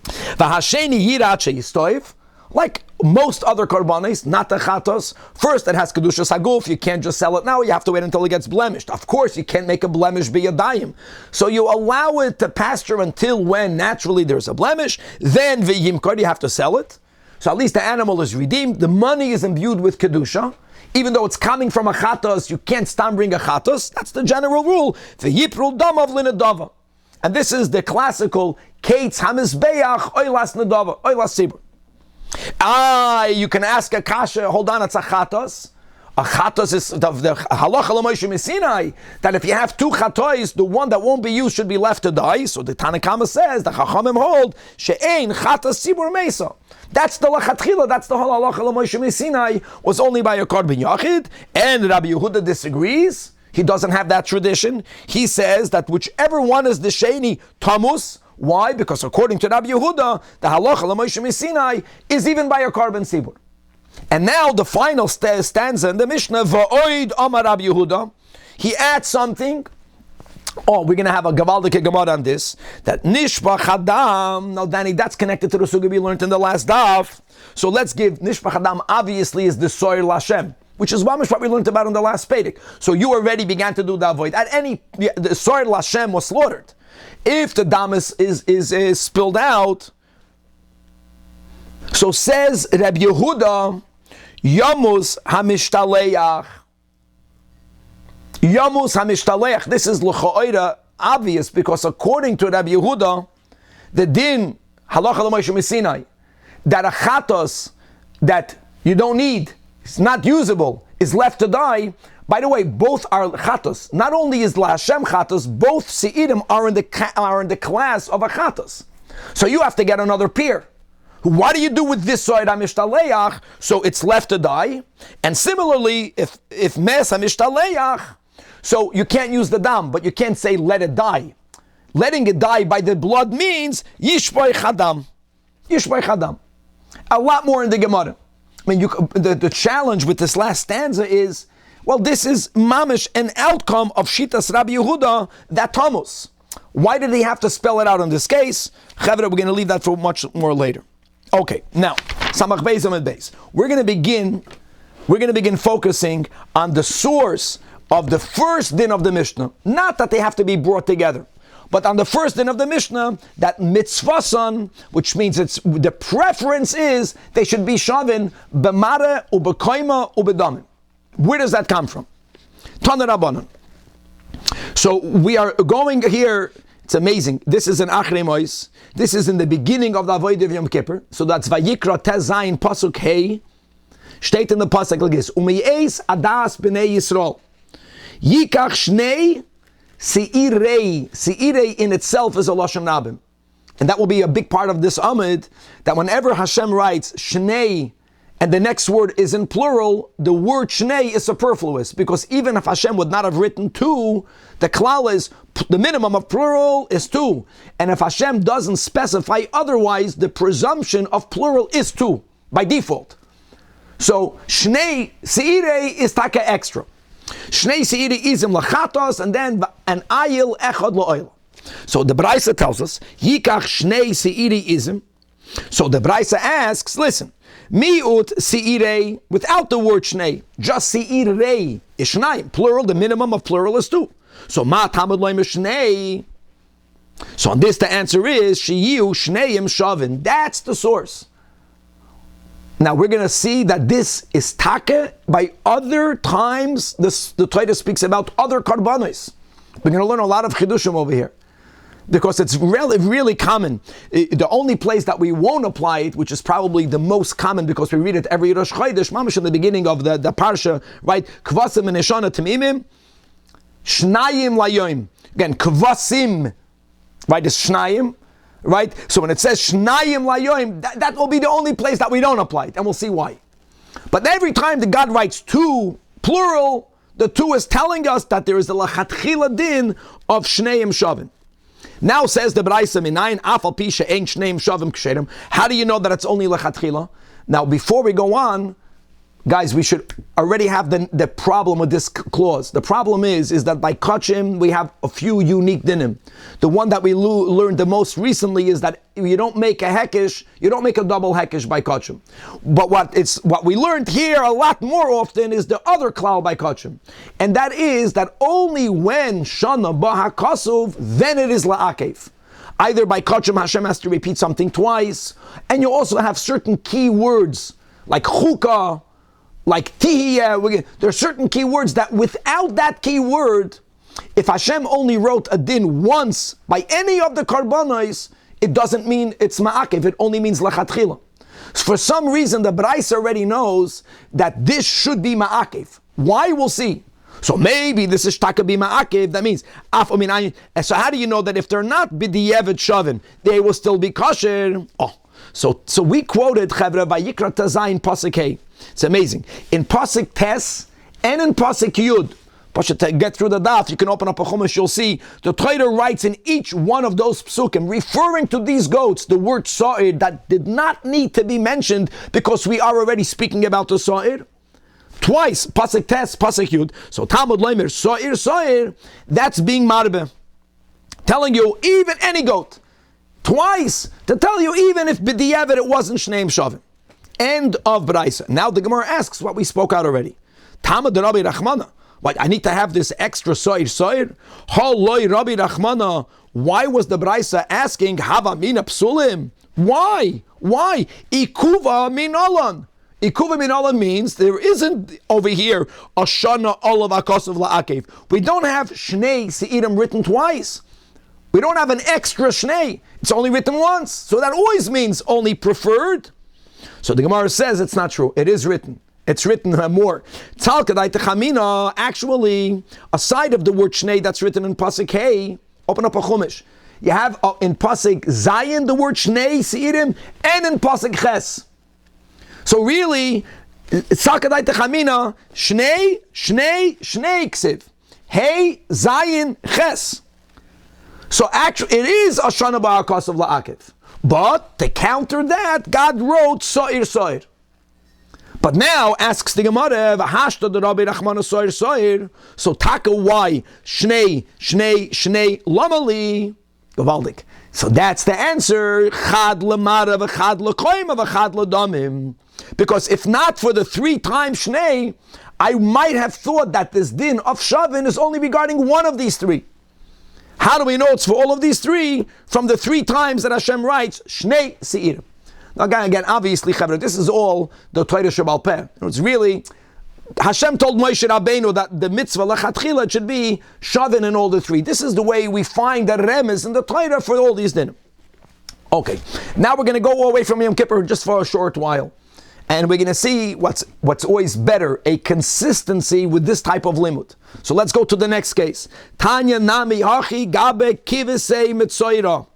V'hasheni yirat sheyistoiv, like most other korbanos, not the chatos. First, it has kedushas haguf. You can't just sell it now. You have to wait until it gets blemished. Of course, you can't make a blemish be a dayim. So you allow it to pasture until when naturally there's a blemish. Then v'yimkar, you have to sell it. So at least the animal is redeemed. The money is imbued with kedusha. Even though it's coming from a chatos, you can't stand bring a chatos. That's the general rule. V'yiprul damav linadava. And this is the classical kates hamizbeach oilas nadava, oilas sibur. You can ask a kasha, hold on, it's a chatos. A chatos is the halacha l'moshe misinai, that if you have 2 chatois, the one that won't be used should be left to die. So the Tanach says, the chachamim hold, she'ein chatos sibur mesa. That's the lachatchila, that's the whole halacha l'moshe misinai, was only by a korban yachid. And Rabbi Yehuda disagrees. He doesn't have that tradition. He says that whichever one is the sheni tamus. Why? Because according to Rabbi Yehuda, the halacha l'moshe misinai is even by a korban sibur. And now the final stanza in the Mishnah, va'oid amar Rabbi Yehuda, he adds something. We're going to have a gavaldik gemara on this. That nishbach hadam. Now, Danny, that's connected to the sugya we learned in the last daf. So let's give nishbach hadam. Obviously, is the soir lashem, which is what we learned about in the last Pedic. So you already began to do the avoid. The soir lashem was slaughtered. If the dam is spilled out, so says Rabbi Yehuda, Yamus hamishtaleyach. Yamus hamishtaleyach. This is l'cha'oira obvious, because according to Rabbi Yehuda, the din halacha l'moshe misinai, that a chatos that you don't need, it's not usable, is left to die. By the way, both are chatos. Not only is Hashem chatos, both se'idim are in the class of a chatos. So you have to get another peer. what do you do with this soid HaMishtaleach? So it's left to die. And similarly, if mes HaMishtaleach, so you can't use the dam, but you can't say let it die. Letting it die by the blood means yishboi chadam. Yishboi chadam. A lot more in the Gemara. I mean, the challenge with this last stanza is, well, this is mamish, an outcome of Shitas Rabbi Yehuda, that Tammuz. Why did he have to spell it out in this case? Chavre, we're going to leave that for much more later. Okay, now, Samach Beis Amud Beis. We're going to begin focusing on the source of the first din of the Mishnah. Not that they have to be brought together, but on the first din of the Mishnah, that mitzvasan, which means the preference is they should be shavin b'mare u'b'koima u'b'damin. Where does that come from? Tana Rabbanan. So we are going here. It's amazing. This is an Achrei Mois. This is in the beginning of the Avodah of Yom Kippur. So that's Vayikra Tez Zayin Pasuk Hey. Steht in the pasuk like this: Umeyeis adas b'nei Yisrael yikach shnei seirei. Seirei in itself is a lashon rabim, and that will be a big part of this amud. That whenever Hashem writes shnei and the next word is in plural, the word shnei is superfluous, because even if Hashem would not have written two, the klal is the minimum of plural is two, and if Hashem doesn't specify otherwise, the presumption of plural is two by default. So shnei seirei is taka extra. Shnei seirei izim lachatos, and then an ayil echad lo'oil. So the Braisa tells us yikach shnei seirei izim. So the Braisa asks, listen, mi'ut seirei without the word shnei, just seirei is shnayim, plural. The minimum of plural is two. So ma tamud loim shnei. So on this the answer is shiyu shneim shavin. That's the source. Now we're going to see that this is taka by other times. The Torah speaks about other karbanos. We're going to learn a lot of chidushim over here, because it's really common. The only place that we won't apply it, which is probably the most common, because we read it every Rosh Chodesh, mamash in the beginning of the parsha, right? Kvasim and Neshana Temimim, Shnayim Layoim. Again, Kvasim, right? Is Shnayim. Right? So when it says Shnayim Layoim, that will be the only place that we don't apply it, and we'll see why. But every time the God writes two, plural, the two is telling us that there is the lachatchila din of Shneim Shavim. Now says the Braisa Minayin Afal Pisha Ein Shneim Shavim Ksherim. How do you know that it's only lachatchila? Now before we go on, guys, we should already have the problem with this clause. The problem is that by kachim we have a few unique dinim. The one that we learned the most recently is that you don't make a hekesh, you don't make a double hekesh by kachim. But what we learned here a lot more often is the other klal by kachim, and that is that only when shana b'hakasuv, then it is la'akev. Either by kachim Hashem has to repeat something twice, and you also have certain key words like chukah, like tihiyah. There are certain key words that without that key word, if Hashem only wrote a din once by any of the karbanos, it doesn't mean it's ma'akev, it only means lachatchila. For some reason, the Braisa already knows that this should be ma'akev. Why? We'll see. So maybe this is taka be ma'akev, that means af ominayin. So how do you know that if they're not b'diyevet shavin, they will still be kosher? So we quoted Chavra Vayikra Tazayin Pasuk Hey. It's amazing. In Pasuk Tes and in Pasuk Yud, to get through the daf, you can open up a chumash, you'll see the Torah writes in each one of those psukim, referring to these goats, the word sa'ir that did not need to be mentioned because we are already speaking about the sa'ir. Twice, Pasuk Tes, Pasuk Yud. So Talmud Leimer, sa'ir, that's being marbe. Telling you, even any goat. Twice, to tell you even if b'diavad it wasn't shneim shavim. End of Braisa. Now the Gemara asks what we spoke out already. Tama de Rabbi Rachmana. What, I need to have this extra soir? Haloi Rabbi Rachmana. Why was the Braisa asking Hava mina psulim? Why? Ikuva min alan. Ikuva min alan means there isn't over here a shana olav akosov la'akev. We don't have shnei seirim written twice. We don't have an extra shnei. It's only written once. So that always means only preferred. So the Gemara says it's not true. It is written. It's written more. Actually, aside of the word shnei that's written in Pasuk Hey, open up a chumash. you have in Pasuk Zayin the word Shnei Seirim, and in Pasuk Ches. So really, Sakadai Techamina, Shnei Ksiv. Hey, Zayin, Ches. So actually, it is Ashana Ba'akas of La'akiv. But to counter that, God wrote So'ir So'ir. But now, asks the Gemara, V'hashta the Rabbi Rachmana So'ir So'ir. So taka why? Shnei, Lamali. Gavaldik. So that's the answer. Chad Lamara, V'chad L'koima, V'chad L'damim. Because if not for the 3 times Shnei, I might have thought that this din of Shavin is only regarding one of these 3. How do we know it's for all of these 3? From the 3 times that Hashem writes, Shnei Seirim. Now again, obviously, this is all the Torah Shebal Peh. It's really, Hashem told Moshe Rabbeinu that the mitzvah lechatchila should be Shavin in all the 3. This is the way we find the remez in the Torah for all these dinim. Okay, now we're going to go away from Yom Kippur just for a short while. And we're going to see what's always better, a consistency with this type of limud. So let's go to the next case. Tanya nami hachi gabe kivesei mitzoira.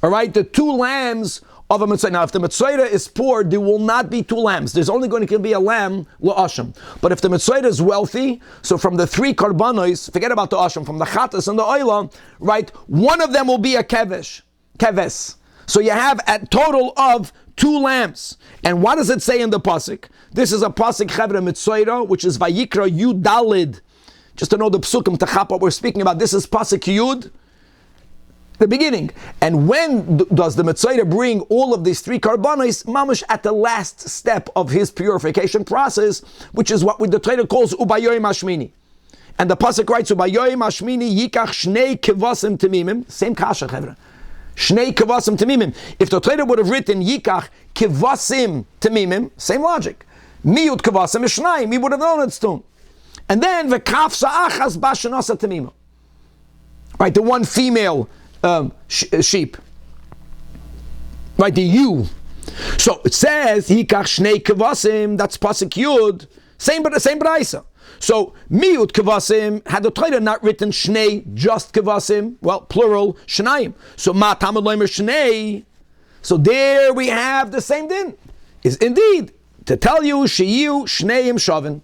All right, the 2 lambs of a mitzoira. Now, if the mitzoira is poor, there will not be 2 lambs. There's only going to be a lamb la'asham. But if the mitzoira is wealthy, so from the 3 karbanos, forget about the asham, from the chatas and the oila, right, one of them will be a keves. So you have a total of 2 lambs. And what does it say in the pasuk? This is a pasuk Chevra Mitzoira, which is Vayikra Yud Dalid. Just to know the psukim to chap what we're speaking about. This is pasuk Yud, the beginning. And when does the Mitzoira bring all of these 3 karbanos? Mamash at the last step of his purification process, which is what the Torah calls Ubayoy Mashmini. And the pasuk writes Ubayoy Mashmini Yikach Shnei Kevasim Temimim. Same kasha Chevra. Shnei kevasim temimim. If the Torah would have written Yikach kevasim temimim, same logic. Miyut kevasim is Shnayim. We would have known it's two. And then v'kaf sa'achas bashanasa temimim. Right, the 1 female sheep. Right, the ewe. So it says Yikach Shnei kevasim. That's pasuk Yud. Same braisa. So, miyut kevasim, had the Torah not written shnei, just kevasim, well, plural, shnayim. So, ma tamad loimer shnei. So there we have the same din. Is indeed, to tell you, shiur, shneim shavin.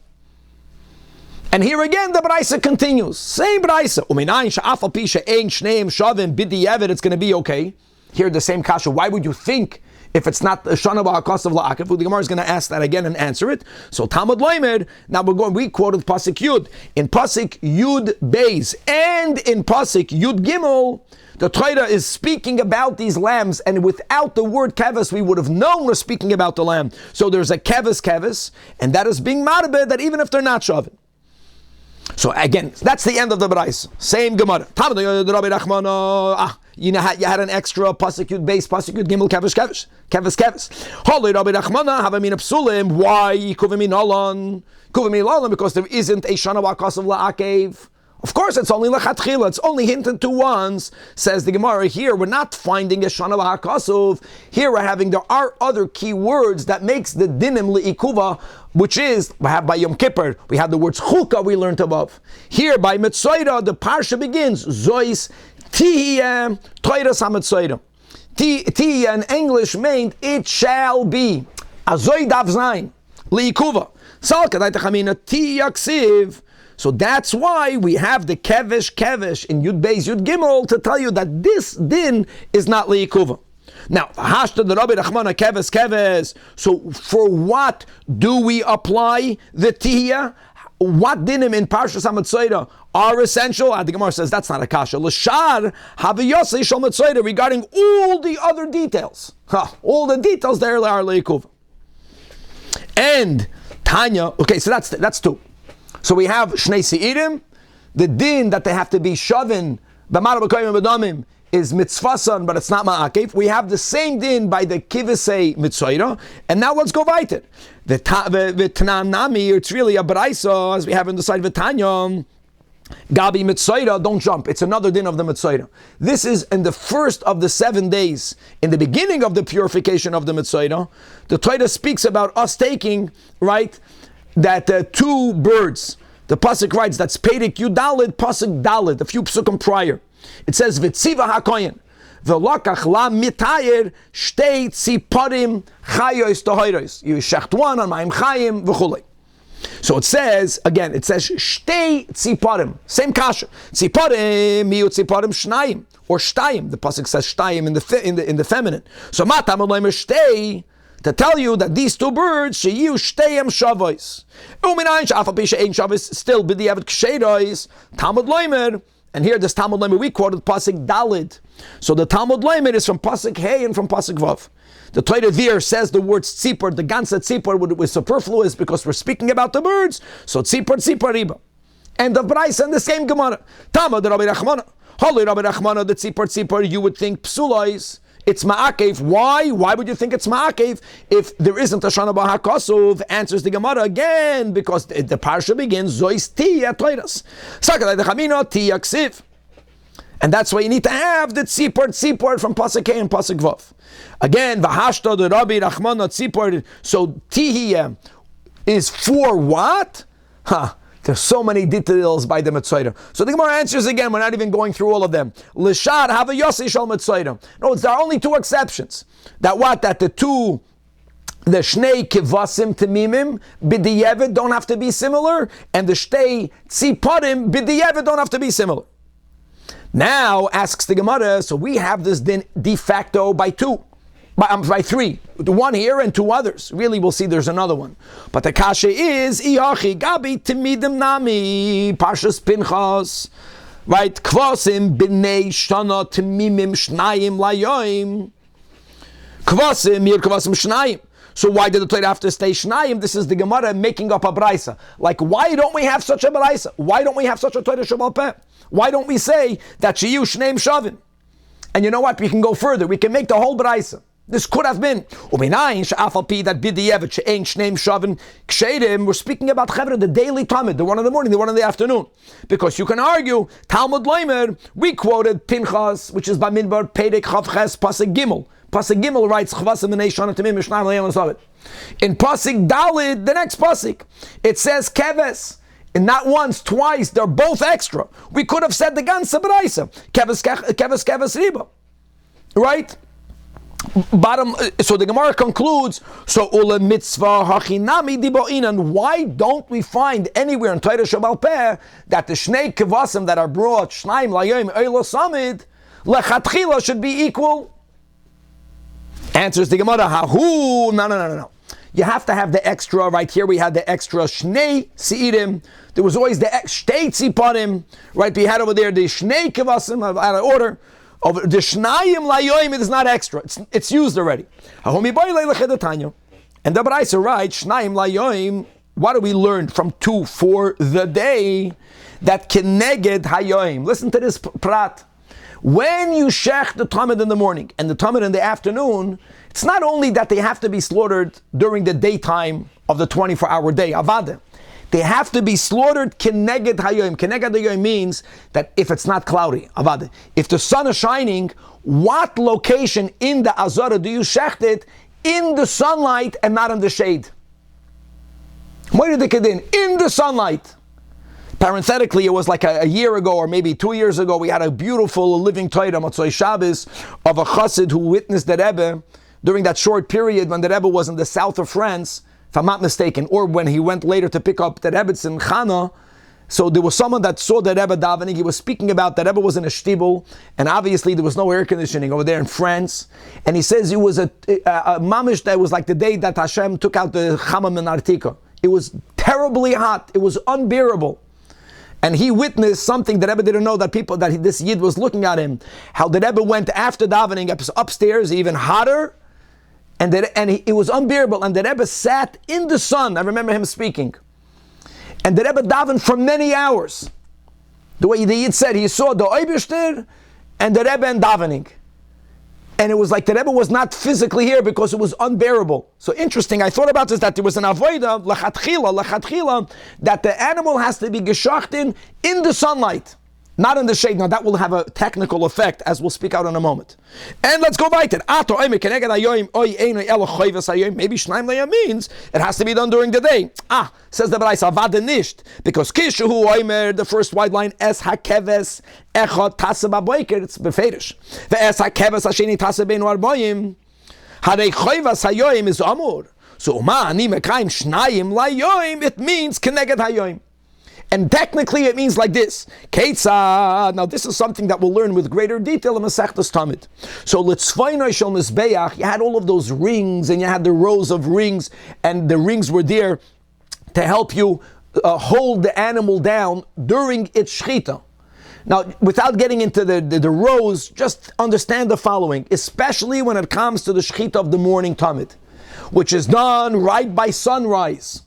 And here again, the braisa continues. Same braisa. Uminayin sha'afal pi she'ein shneim shavin, bidi yevet, it's going to be okay. Here the same kasha. Why would you think if it's not the Shana Ba'akas of La'akiv? The Gemara is going to ask that again and answer it. So Talmud Loimed, now we quoted Pasuk Yud. In Pasuk Yud Beis and in Pasuk Yud Gimel, the Torah is speaking about these lambs, and without the word keves, we would have known we're speaking about the lamb. So there's a keves, and that is being marabed, that even if they're not shavin. So again, that's the end of the Brais. Same Gemara. You had an extra pasuk yud base, pasuk yud gimel keves. Holy Rabbi Rachmana have a min psulim. Why kuvemin alon? Because there isn't a shana ba'akas of la'akev. Of course, it's only lechatchila. It's only hinted to once. Says the Gemara here. We're not finding a shana ba'akasov. Here there are other key words that makes the dinim li'ikuva, which is by Yom Kippur. We have the words chukah we learned above. Here by Mitzoira, the parsha begins zois tihiyah toiras hamitzoira. Tihiyah in English meant it shall be. Azoi dav zayin li'ikuva. Salka daitachamina tihiyah ksiv. So that's why we have the kevesh in Yud Beis Yud Gimel to tell you that this din is not liikuva. Now, hashta the Rabbi Rachmana keves. So for what do we apply the tihiyah? What dinim in Parshas HaMetzoira are essential? The Gemara says that's not a kasha. L'shar haviyosei shel Metzoira regarding all the other details. All the details there are liikuva. And Tanya. Okay, so that's 2. So we have Shnei Seirim, the din that they have to be shavin, b'mara b'koyim b'damim, is mitzvasan, but it's not ma'akev. We have the same din by the kivesei mitzoira, and now let's go weiter. The Tanami, it's really a braisa, as we have in the side of Tanya, Gabi mitzoira, don't jump. It's another din of the mitzoira. This is in the first of the 7 days, in the beginning of the purification of the mitzoira. The Torah speaks about us taking, right, that 2 birds. The pasuk writes that's Perek Yudalid, pasuk Dalid, a few psukim prior. It says, V'tziva hakoyin. V'lokach la mitayer shtei tziporim chayos tohoros. You shecht one on ma'im chayim v'chulei. So it says, again, it says, shtei tziporim. Same kasha. Tziporim, miu tziporim shnayim. Or shtayim. The pasuk says shtayim in the feminine. So matam olaymer shtei, to tell you that these two birds, sheyu shteyem shavos. Uminayin sh'afal pi she'ein shavos, still b'diavad k'sheiros, Talmud loymer. And here this Talmud loymer, we quoted pasuk dalid. So the Talmud loymer is from pasuk hey and from pasuk vav. The Torah Vir says the word tzipor, the ganze tzipor was superfluous because we're speaking about the birds. So tzipor riba. And the Braisa and the same Gemara. Tama the Rabbi Rachmana. Holy Rabbi Rachmana, the tzipor, you would think psulais. It's ma'akev. Why? Why would you think it's ma'akev if there isn't a shana b'hakasuv? Answers the Gemara again, because the parsha begins, zois ti atoiras. Sakalai dechamino ti yaksiv. And that's why you need to have the tzipor from pasuk K and pasuk Vav. Again, v'hashta the Rabbi Rachmana tzipor. So tihiyah is for what? There's so many details by the Mitzvah. So the Gemara answers again, we're not even going through all of them. L'shad hava yosi shal Mitzvah. No, there are only two exceptions. That the shnei kivasim temimim b'diyevet don't have to be similar, and the shtei tziporim b'diyevet don't have to be similar. Now, asks the Gemara, so we have this din de facto by three. One here and two others. Really, we'll see there's another one. But the kasha is, Iyachi gabi timidim nami, Parshas Pinchas, right? Kvasim b'nei shana timimim shnayim layoim. Kvasim, mir kvasim shnayim. So why did the Torah have to stay shnayim? This is the Gemara making up a braisa. Like, why don't we have such a braisa? Why don't we have such a Torah Shabbat Peh? Why don't we say that shiur shneim shavin? And you know what? We can go further. We can make the whole braisa. This could have been uminayin she'afal pi that b'diyevet she'ein shneim shavin k'sheidim. We're speaking about chevra, the daily Talmud, the one in the morning, the one in the afternoon. Because you can argue Talmud loymer. We quoted Pinchas, which is Bamidbar Perek Chavches Pasuk Gimel. Pasuk Gimel writes Chavasim b'nei shana temim mishnayim layam l'savit. In Pasuk Dalid, the next pasuk, it says keves. And not once, twice, they're both extra. We could have said the ganze braisa. Keves riba. Right? Bottom. So the Gemara concludes, so ula mitzvah hachinami dibo'inan. Why don't we find anywhere in Torah Shabbat Peh that the shnei kevasim that are brought, shnaim layom eilo samid, lechatchila should be equal? Answers the Gemara, hahu, no. You have to have the extra. Right here we had the extra shnei seirim. There was always the shtei tziparim. Right, we had over there the shnei kevasim out of order. Over the shnayim layoim, it is not extra. It's used already. And the Braisa writes shnayim layoim. What do we learn from 2 for the day? That keneged hayoim. Listen to this prat. When you shech the Talmud in the morning and the Talmud in the afternoon, it's not only that they have to be slaughtered during the daytime of the 24-hour day, avada. They have to be slaughtered keneged hayoim. Keneged hayoim means that if it's not cloudy, avada. If the sun is shining, what location in the azara do you shecht it? In the sunlight and not in the shade. In the sunlight. Parenthetically, it was like a year ago or maybe 2 years ago, we had a beautiful living Torah, Motzei Shabbos, of a chassid who witnessed the Rebbe during that short period when the Rebbe was in the south of France, if I'm not mistaken, or when he went later to pick up the Rebbe's in Chana. So there was someone that saw the Rebbe davening. He was speaking about the Rebbe was in a shtibel, and obviously there was no air conditioning over there in France. And he says it was a mamish that was like the day that Hashem took out the Chamam and Artika. It was terribly hot. It was unbearable. And he witnessed something the Rebbe didn't know, that this Yid was looking at him. How the Rebbe went after davening upstairs, even hotter, and it was unbearable. And the Rebbe sat in the sun. I remember him speaking. And the Rebbe davened for many hours. The way the Yid said, he saw the Eibishter and the Rebbe and davening. And it was like the Rebbe was not physically here because it was unbearable. So interesting, I thought about this, that there was an avoida, lachatchila, that the animal has to be geshachtin in the sunlight. Not in the shade. Now that will have a technical effect, as we'll speak out in a moment. And let's go weiter. Maybe shnaim layam means it has to be done during the day. Says the Baraisa, vade nisht, because kishu oimer, the first wide line, es hakeves echad tase baboiker, it's beferish. The es hakeves hasheni tase beinu arboyim, harei choivas hayoim is amur. So ani mekayim shnayim layoim, it means keneged hayoim. And technically it means like this. Ketzad. Now this is something that we'll learn with greater detail in Masechtas Talmud. So Litzvaynai Shel Mizbeach, you had all of those rings, and you had the rows of rings, and the rings were there to help you hold the animal down during its shechita. Now, without getting into the rows, just understand the following, especially when it comes to the shechita of the morning Talmud, which is done right by sunrise.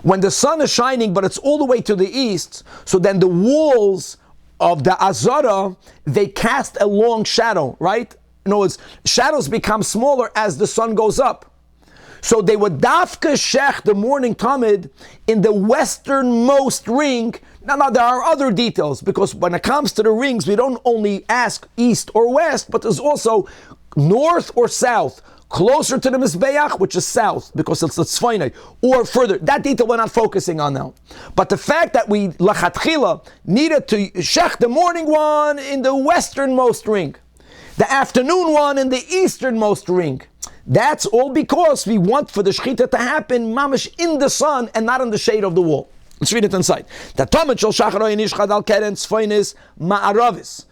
When the sun is shining, but it's all the way to the east, so then the walls of the Azara, they cast a long shadow, right? In other words, shadows become smaller as the sun goes up. So they would dafka shech the morning Talmud in the westernmost ring. Now there are other details, because when it comes to the rings, we don't only ask east or west, but there's also north or south. Closer to the Mizbeach, which is south, because it's the Tzvaynai, or further. That detail we're not focusing on now. But the fact that we, lachatchila, needed to shech the morning one in the westernmost ring, the afternoon one in the easternmost ring, that's all because we want for the shechita to happen mamish in the sun and not in the shade of the wall. Let's read it inside. The Talmud shel shacharoi nishchad al keren tzvaynis ma'aravis.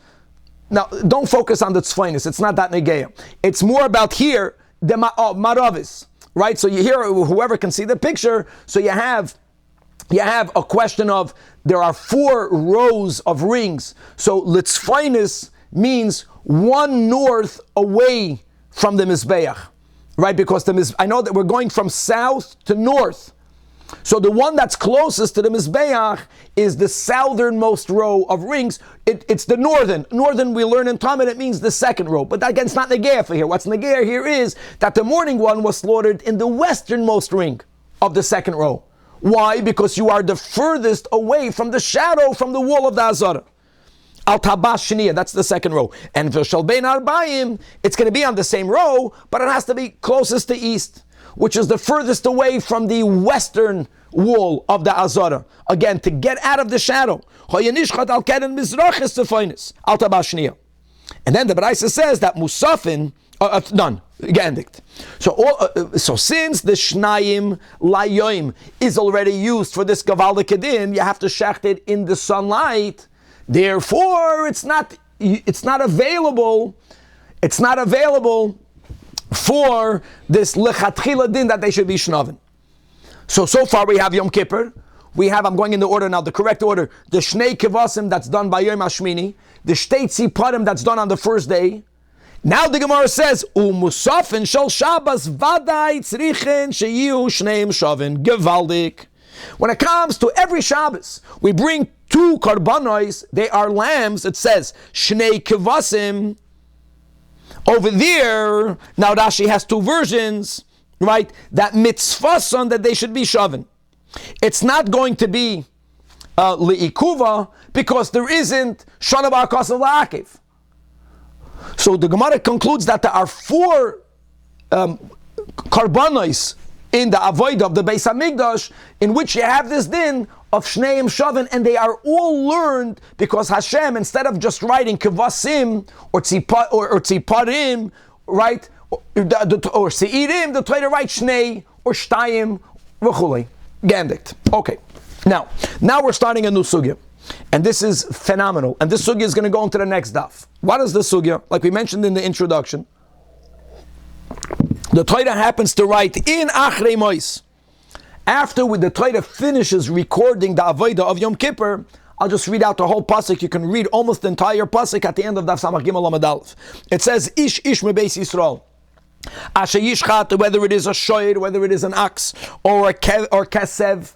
Now, don't focus on the tzvaynis. It's not that negeya. It's more about here, the maravis, right? So you hear, whoever can see the picture, so you have a question of, there are 4 rows of rings. So litzfainis means one north away from the Mizbeach, right? Because I know that we're going from south to north. So the one that's closest to the Mizbeach is the southernmost row of rings. It's the northern. Northern, we learn in Talmud, it means the second row. But again, it's not Negeah for here. What's Negeah here is that the morning one was slaughtered in the westernmost ring of the second row. Why? Because you are the furthest away from the shadow from the wall of the Azara. Al Tabash Shaniya, that's the second row. And V'shal Bein Arbayim, it's going to be on the same row, but it has to be closest to east, which is the furthest away from the western wall of the Azara. Again, to get out of the shadow. And then the Baraisa says that Musafin, done, gendikt. So since the Shnayim Layoim is already used for this Gavaldik Kedin, you have to shecht it in the sunlight. Therefore, it's not available for this lechatchila din that they should be shnavin. So far we have Yom Kippur. We have, I'm going in the order now, the correct order, the Shnei Kivasim that's done by Yom HaShmini, the Shtei Tziparim that's done on the first day. Now the Gemara says, Musafin shel Shabbos vadai tzrichen sheyihu shneim shavin gevaldik. When it comes to every Shabbos, we bring 2 karbanos, they are lambs, it says, Shnei Kivasim. Over there, now Rashi has 2 versions, right? That mitzvah son that they should be shavin. It's not going to be li'ikuva because there isn't shana ba'akasa la'akiv. So the Gemara concludes that there are 4 karbanos in the avodah of the Beis Hamikdash in which you have this din of shneim shavin, and they are all learned because Hashem, instead of just writing kivasim or tziparim, right, or seirim, the Torah writes shnei or shtayim v'chulei. Gandikt. Okay. Now we're starting a new sugya, and this is phenomenal. And this sugya is going to go into the next daf. What is the sugya? Like we mentioned in the introduction, the Torah happens to write in Achrei Mois. After the Torah finishes recording the avodah of Yom Kippur, I'll just read out the whole pasuk. You can read almost the entire pasuk at the end of Daf Samach Gimel Amud Aleph. It says, Ish me Beis Yisrael. Asher yishchat, whether it is a shiur, whether it is an ox, or a kesev.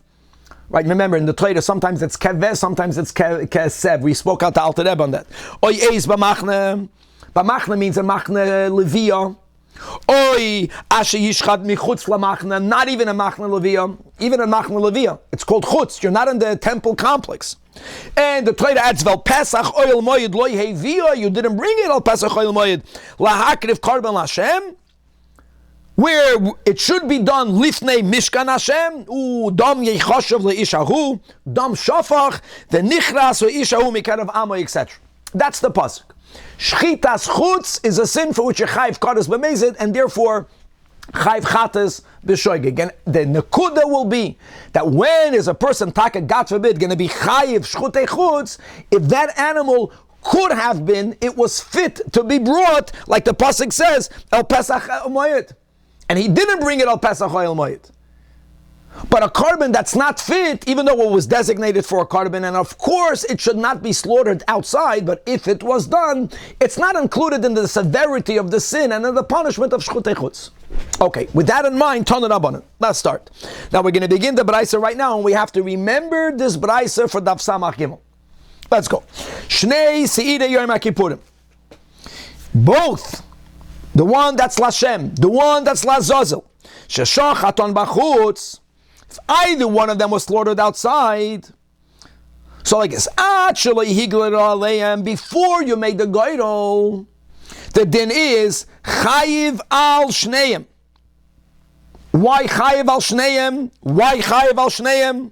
Right, remember in the Torah, sometimes it's keveh, sometimes it's kesev. We spoke out to Alter Rebbe on that. Oy eis b'machne. B'machne means a machne leviyah. Oy, ashe yishchad michutz lamachna, not even a machna leviyah, even a machna leviyah. It's called chutz. You're not in the temple complex. And the Torah adds, "Vel Pesach oil moed loy heviyah." You didn't bring it al Pesach oil moed lahakriv karban Hashem, where it should be done lifnei mishkan Hashem. Dam yechoshev leishahu, dam shafach v'nichras leishahu mikarav amo, etc. That's the pasuk. Shchitas chutz is a sin for which a chayv kadas b'mezid, and therefore chayv chatas b'shoigig. And the nekuda will be that when is a person, taka, God forbid, going to be chayv shchutei chutz, if that animal could have been, it was fit to be brought, like the pasuk says, el pesach moed, and he didn't bring it al pesach oil moed. But a carbon that's not fit, even though it was designated for a carbon, and of course it should not be slaughtered outside, but if it was done, it's not included in the severity of the sin and in the punishment of shchutei chutz. Okay, with that in mind, Tanach Rabbanan. Let's start. Now we're going to begin the Braisa right now, and we have to remember this Braisa for Daf Samach Gimel. Let's go. Shnei Seidei Yom Kippurim. Both, the one that's Lashem, the one that's Lazazel, Sheshach on Bachutz. If either one of them was slaughtered outside, so like this, actually, before you made the goydol, the din is chayiv al shneim. Why chayiv al shneim? Why chayiv al shneim?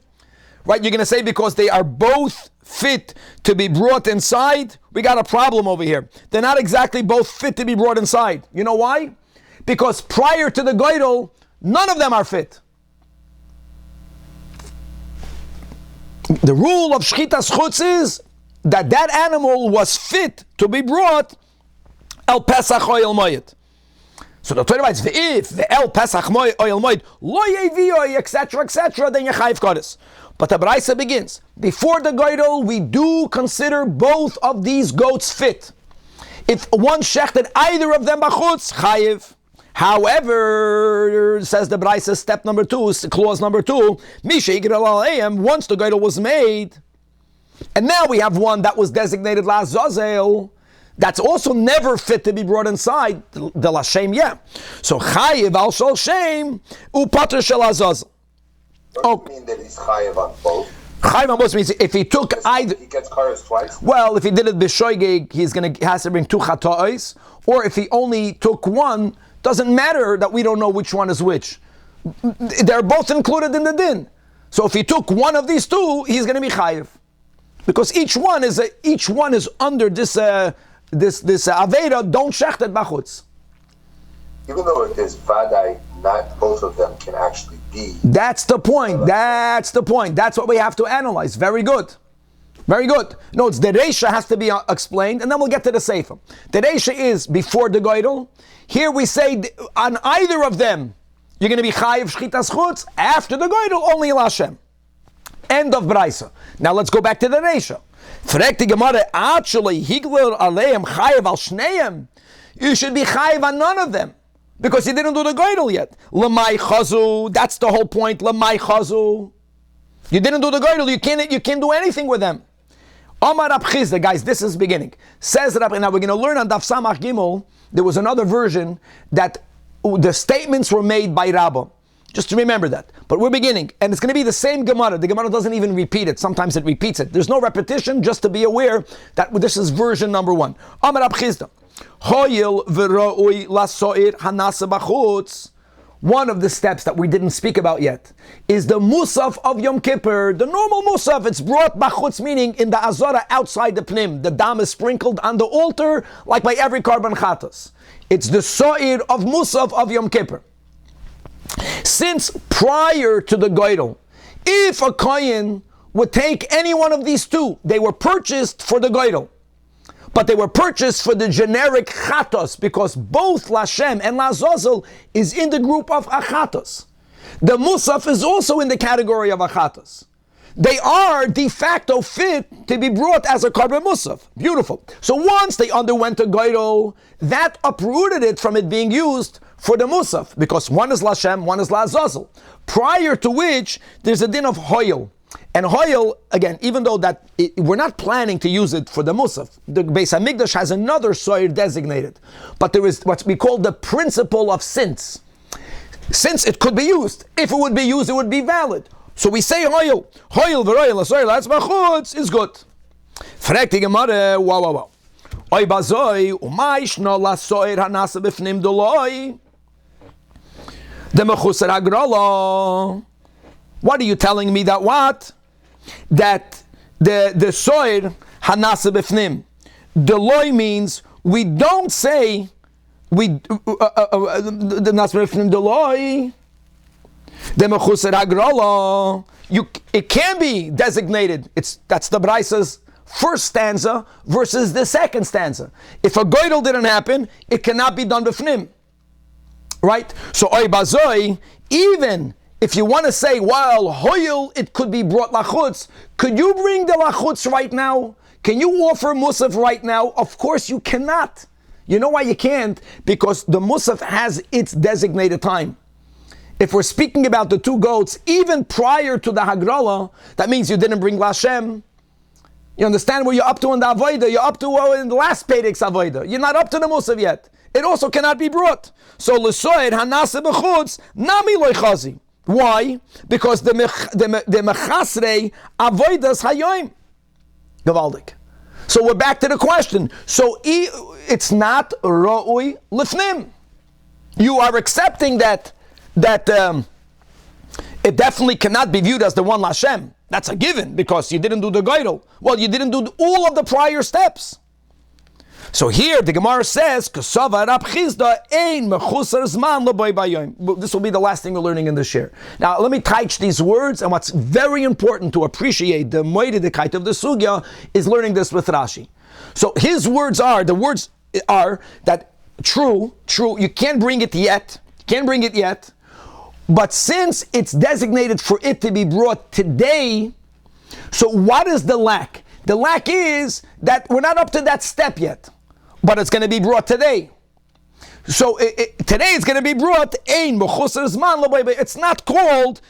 Right, you're going to say because they are both fit to be brought inside. We got a problem over here. They're not exactly both fit to be brought inside. You know why? Because prior to the goydol, none of them are fit. The rule of shchitas chutz is that that animal was fit to be brought el pesach oil moed. So the Torah writes, if the el pesach oil moed lo yevioi, etc., then you chayv kodesh. But the Braisa begins, before the goydol, we do consider both of these goats fit. If one shechted either of them bachutz, chayiv. However, says the Braisa, step number 2, clause number 2, once the goydol was made, and now we have one that was designated Lazazel, that's also never fit to be brought inside, the Lashem, yeah. So, chayiv al shel shem, upater shel Lazazel. What do you mean that he's chayiv on both? Chayiv on both means if he took either... He gets kares twice? Well, if he did it b'shoigig, he has to bring 2 chatois, or if he only took one, doesn't matter that we don't know which one is which. They're both included in the din. So if he took one of these 2, he's going to be chayiv, because each one is under this aveda. Don't shecht it bachutz. Even though it is vadai, not both of them can actually be. That's the point. That's the point. That's what we have to analyze. Very good. Very good. No, it's the Reisha has to be explained, and then we'll get to the Sefer. The Reisha is before the goydol. Here we say on either of them, you're going to be chayiv shchitas chutz. After the goydol, only Lashem. End of Braisa. Now let's go back to the Reisha. Frek the Gemara, actually, higler aleim chayiv al shneim. You should be chayiv on none of them, because you didn't do the goydol yet. Lamai chazu. That's the whole point. Lamai chazu. You didn't do the goydol. You can't do anything with them. Amar Rab Chizda, guys, this is beginning. Says Rab, now we're going to learn on Daf Samach Gimel. There was another version that the statements were made by Rabbah. Just to remember that. But we're beginning, and it's going to be the same Gemara. The Gemara doesn't even repeat it. Sometimes it repeats it. There's no repetition, just to be aware that this is version number 1. Amar Rab Chizda. Hoyil v'ra'ui lasoir hanasa b'chutz. One of the steps that we didn't speak about yet is the Musa of Yom Kippur. The normal Musa, it's brought bachutz, meaning in the azara outside the pnim. The dam is sprinkled on the altar, like by every karban chatas. It's the so'ir of Musa of Yom Kippur. Since prior to the goydol, if a kohen would take any one of these 2, they were purchased for the goydol, but they were purchased for the generic chatos, because both Lashem and Lazazel is in the group of achatos. The Musaf is also in the category of achatos. They are de facto fit to be brought as a karban musaf. Beautiful. So once they underwent a goydol, that uprooted it from it being used for the musaf, because one is Lashem, one is Lazazel. Prior to which, there's a din of hoyel. And hoil, again, even though we're not planning to use it for the Musaf, the Beis HaMikdash has another soir designated. But there is what we call the principle of since. Since it could be used. If it would be used, it would be valid. So we say hoil. Hoil v'roil l'soir l'etzbachutz is good. Fragt die Gemara, wow. Oy bazoi, umayshno l'soir hanasa b'fnim doloi. The mechuser agrala. What are you telling me that what? That the soir hanasa b'fnim. Doloi means we don't say the nasa b'fnim doloi. The mechuser agrala. It can be designated. That's the Braisa's first stanza versus the second stanza. If a goydel didn't happen, it cannot be done b'fnim. Right? So oy bazoi, even if you want to say, while hoyel, it could be brought lachutz, could you bring the lachutz right now? Can you offer musaf right now? Of course you cannot. You know why you can't? Because the musaf has its designated time. If we're speaking about the two goats, even prior to the hagrala, that means you didn't bring Lashem. You understand where you're up to in the avodah? You're up to in the last Pedek's avodah. You're not up to the musaf yet. It also cannot be brought. So l'soed hanase b'chutz nami loy chazi. Why? Because the mechasrei avodas hayoim. Gavaldik. So we're back to the question. So it's not ro'ui lifnim. You are accepting that it definitely cannot be viewed as the one Lashem. That's a given because you didn't do the geidel. Well, you didn't do all of the prior steps. So here the Gemara says, this will be the last thing we're learning in the shiur. Now let me touch these words, and what's very important to appreciate the Mordechay of the Sugya is learning this with Rashi. So his words are that true, you can't bring it yet, but since it's designated for it to be brought today, so what is the lack? The lack is that we're not up to that step yet. But it's going to be brought today. So today it's going to be brought. It's not called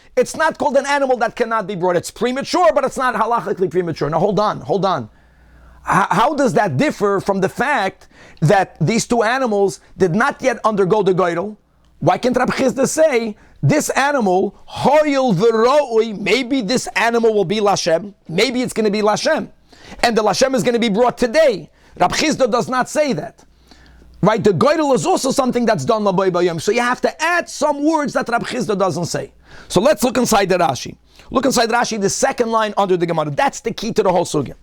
an animal that cannot be brought. It's premature, but it's not halachically premature. Now hold on. How does that differ from the fact that these two animals did not yet undergo the geidel? Why can't Rab Chizda say this animal, hoyel v'ro'ui, maybe this animal will be Lashem, maybe it's going to be Lashem, and the Lashem is going to be brought today? Rab Chizda does not say that. Right? The geidel is also something that's done laboy bayom. So you have to add some words that Rab Chizda doesn't say. So let's look inside the Rashi. Look inside Rashi, the second line under the Gemara. That's the key to the whole sugya.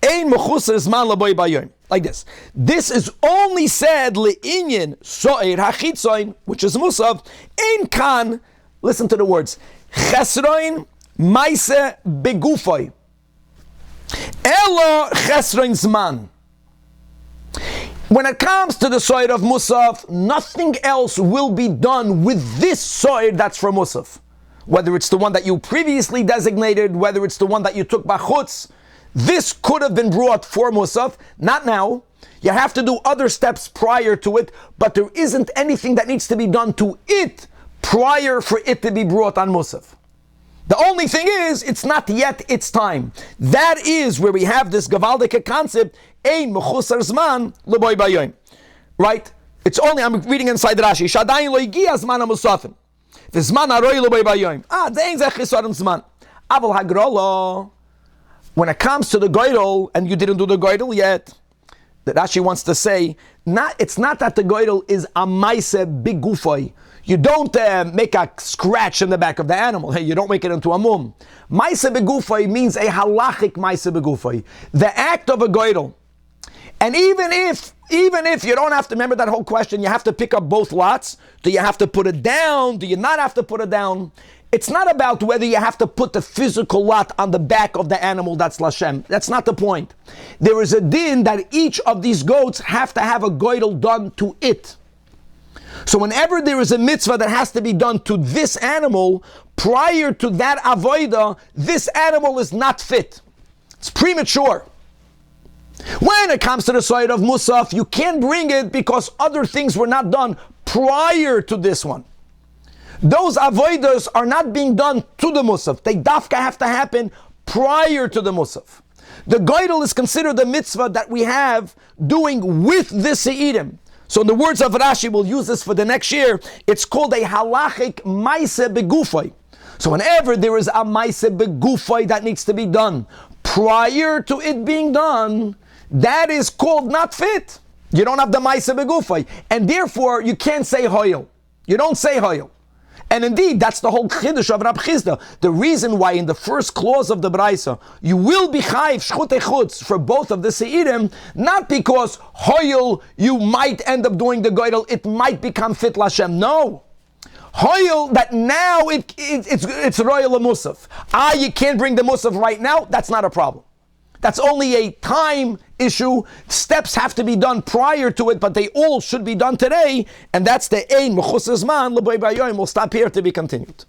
Ein mechuser zman laboy bayom. Like this. This is only said le'inyin so'er hachitzoin, which is Musa. Ein kan, listen to the words, chesroin maise begufoy. Elo chesroin zman. When it comes to the soir of Musaf, nothing else will be done with this soir that's for Musaf. Whether it's the one that you previously designated, whether it's the one that you took bachutz, this could have been brought for Musaf, not now. You have to do other steps prior to it, but there isn't anything that needs to be done to it prior for it to be brought on Musaf. The only thing is, it's not yet its time. That is where we have this Gavaldike concept, Ein Mechusar Zman L'boy Bayoim. Right? It's only, I'm reading inside the Rashi, Shadayin Lo Igi Azman HaMusafim. V'Zman HaRoi L'boy Bayoim. Dein Zeh Chisarim Zman. Aval HaGrolo, when it comes to the Goydel, and you didn't do the Goydel yet, the Rashi wants to say, it's not that the Goydel is a Maise Bigufoy. You don't make a scratch in the back of the animal. Hey, you don't make it into a mum. Maise begufay means a halachic maise begufay, the act of a goydel. And even if you don't have to remember that whole question, you have to pick up both lots. Do you have to put it down? Do you not have to put it down? It's not about whether you have to put the physical lot on the back of the animal that's Lashem. That's not the point. There is a din that each of these goats have to have a goydel done to it. So whenever there is a mitzvah that has to be done to this animal, prior to that avodah, this animal is not fit. It's premature. When it comes to the side of Musaf, you can't bring it because other things were not done prior to this one. Those avodas are not being done to the Musaf. They dafka have to happen prior to the Musaf. The Geidel is considered a mitzvah that we have doing with the Se'irim. So in the words of Rashi, we'll use this for the next year, it's called a halachic maise begufay. So whenever there is a maise begufay that needs to be done prior to it being done, that is called not fit. You don't have the maise begufay. And therefore, you can't say hoyel. You don't say hoyel. And indeed, that's the whole chiddush of Rab Chizda. The reason why in the first clause of the Braisa, you will be chayiv shchutei chutz for both of the seirim, not because hoyel, you might end up doing the goydel, it might become fit l'Hashem. No. Hoyel, that now it's royal a musaf. You can't bring the musaf right now, that's not a problem. That's only a time issue. Steps have to be done prior to it, but they all should be done today. And that's the ein mechusas man l'boy b'ayoyim. We'll stop here to be continued.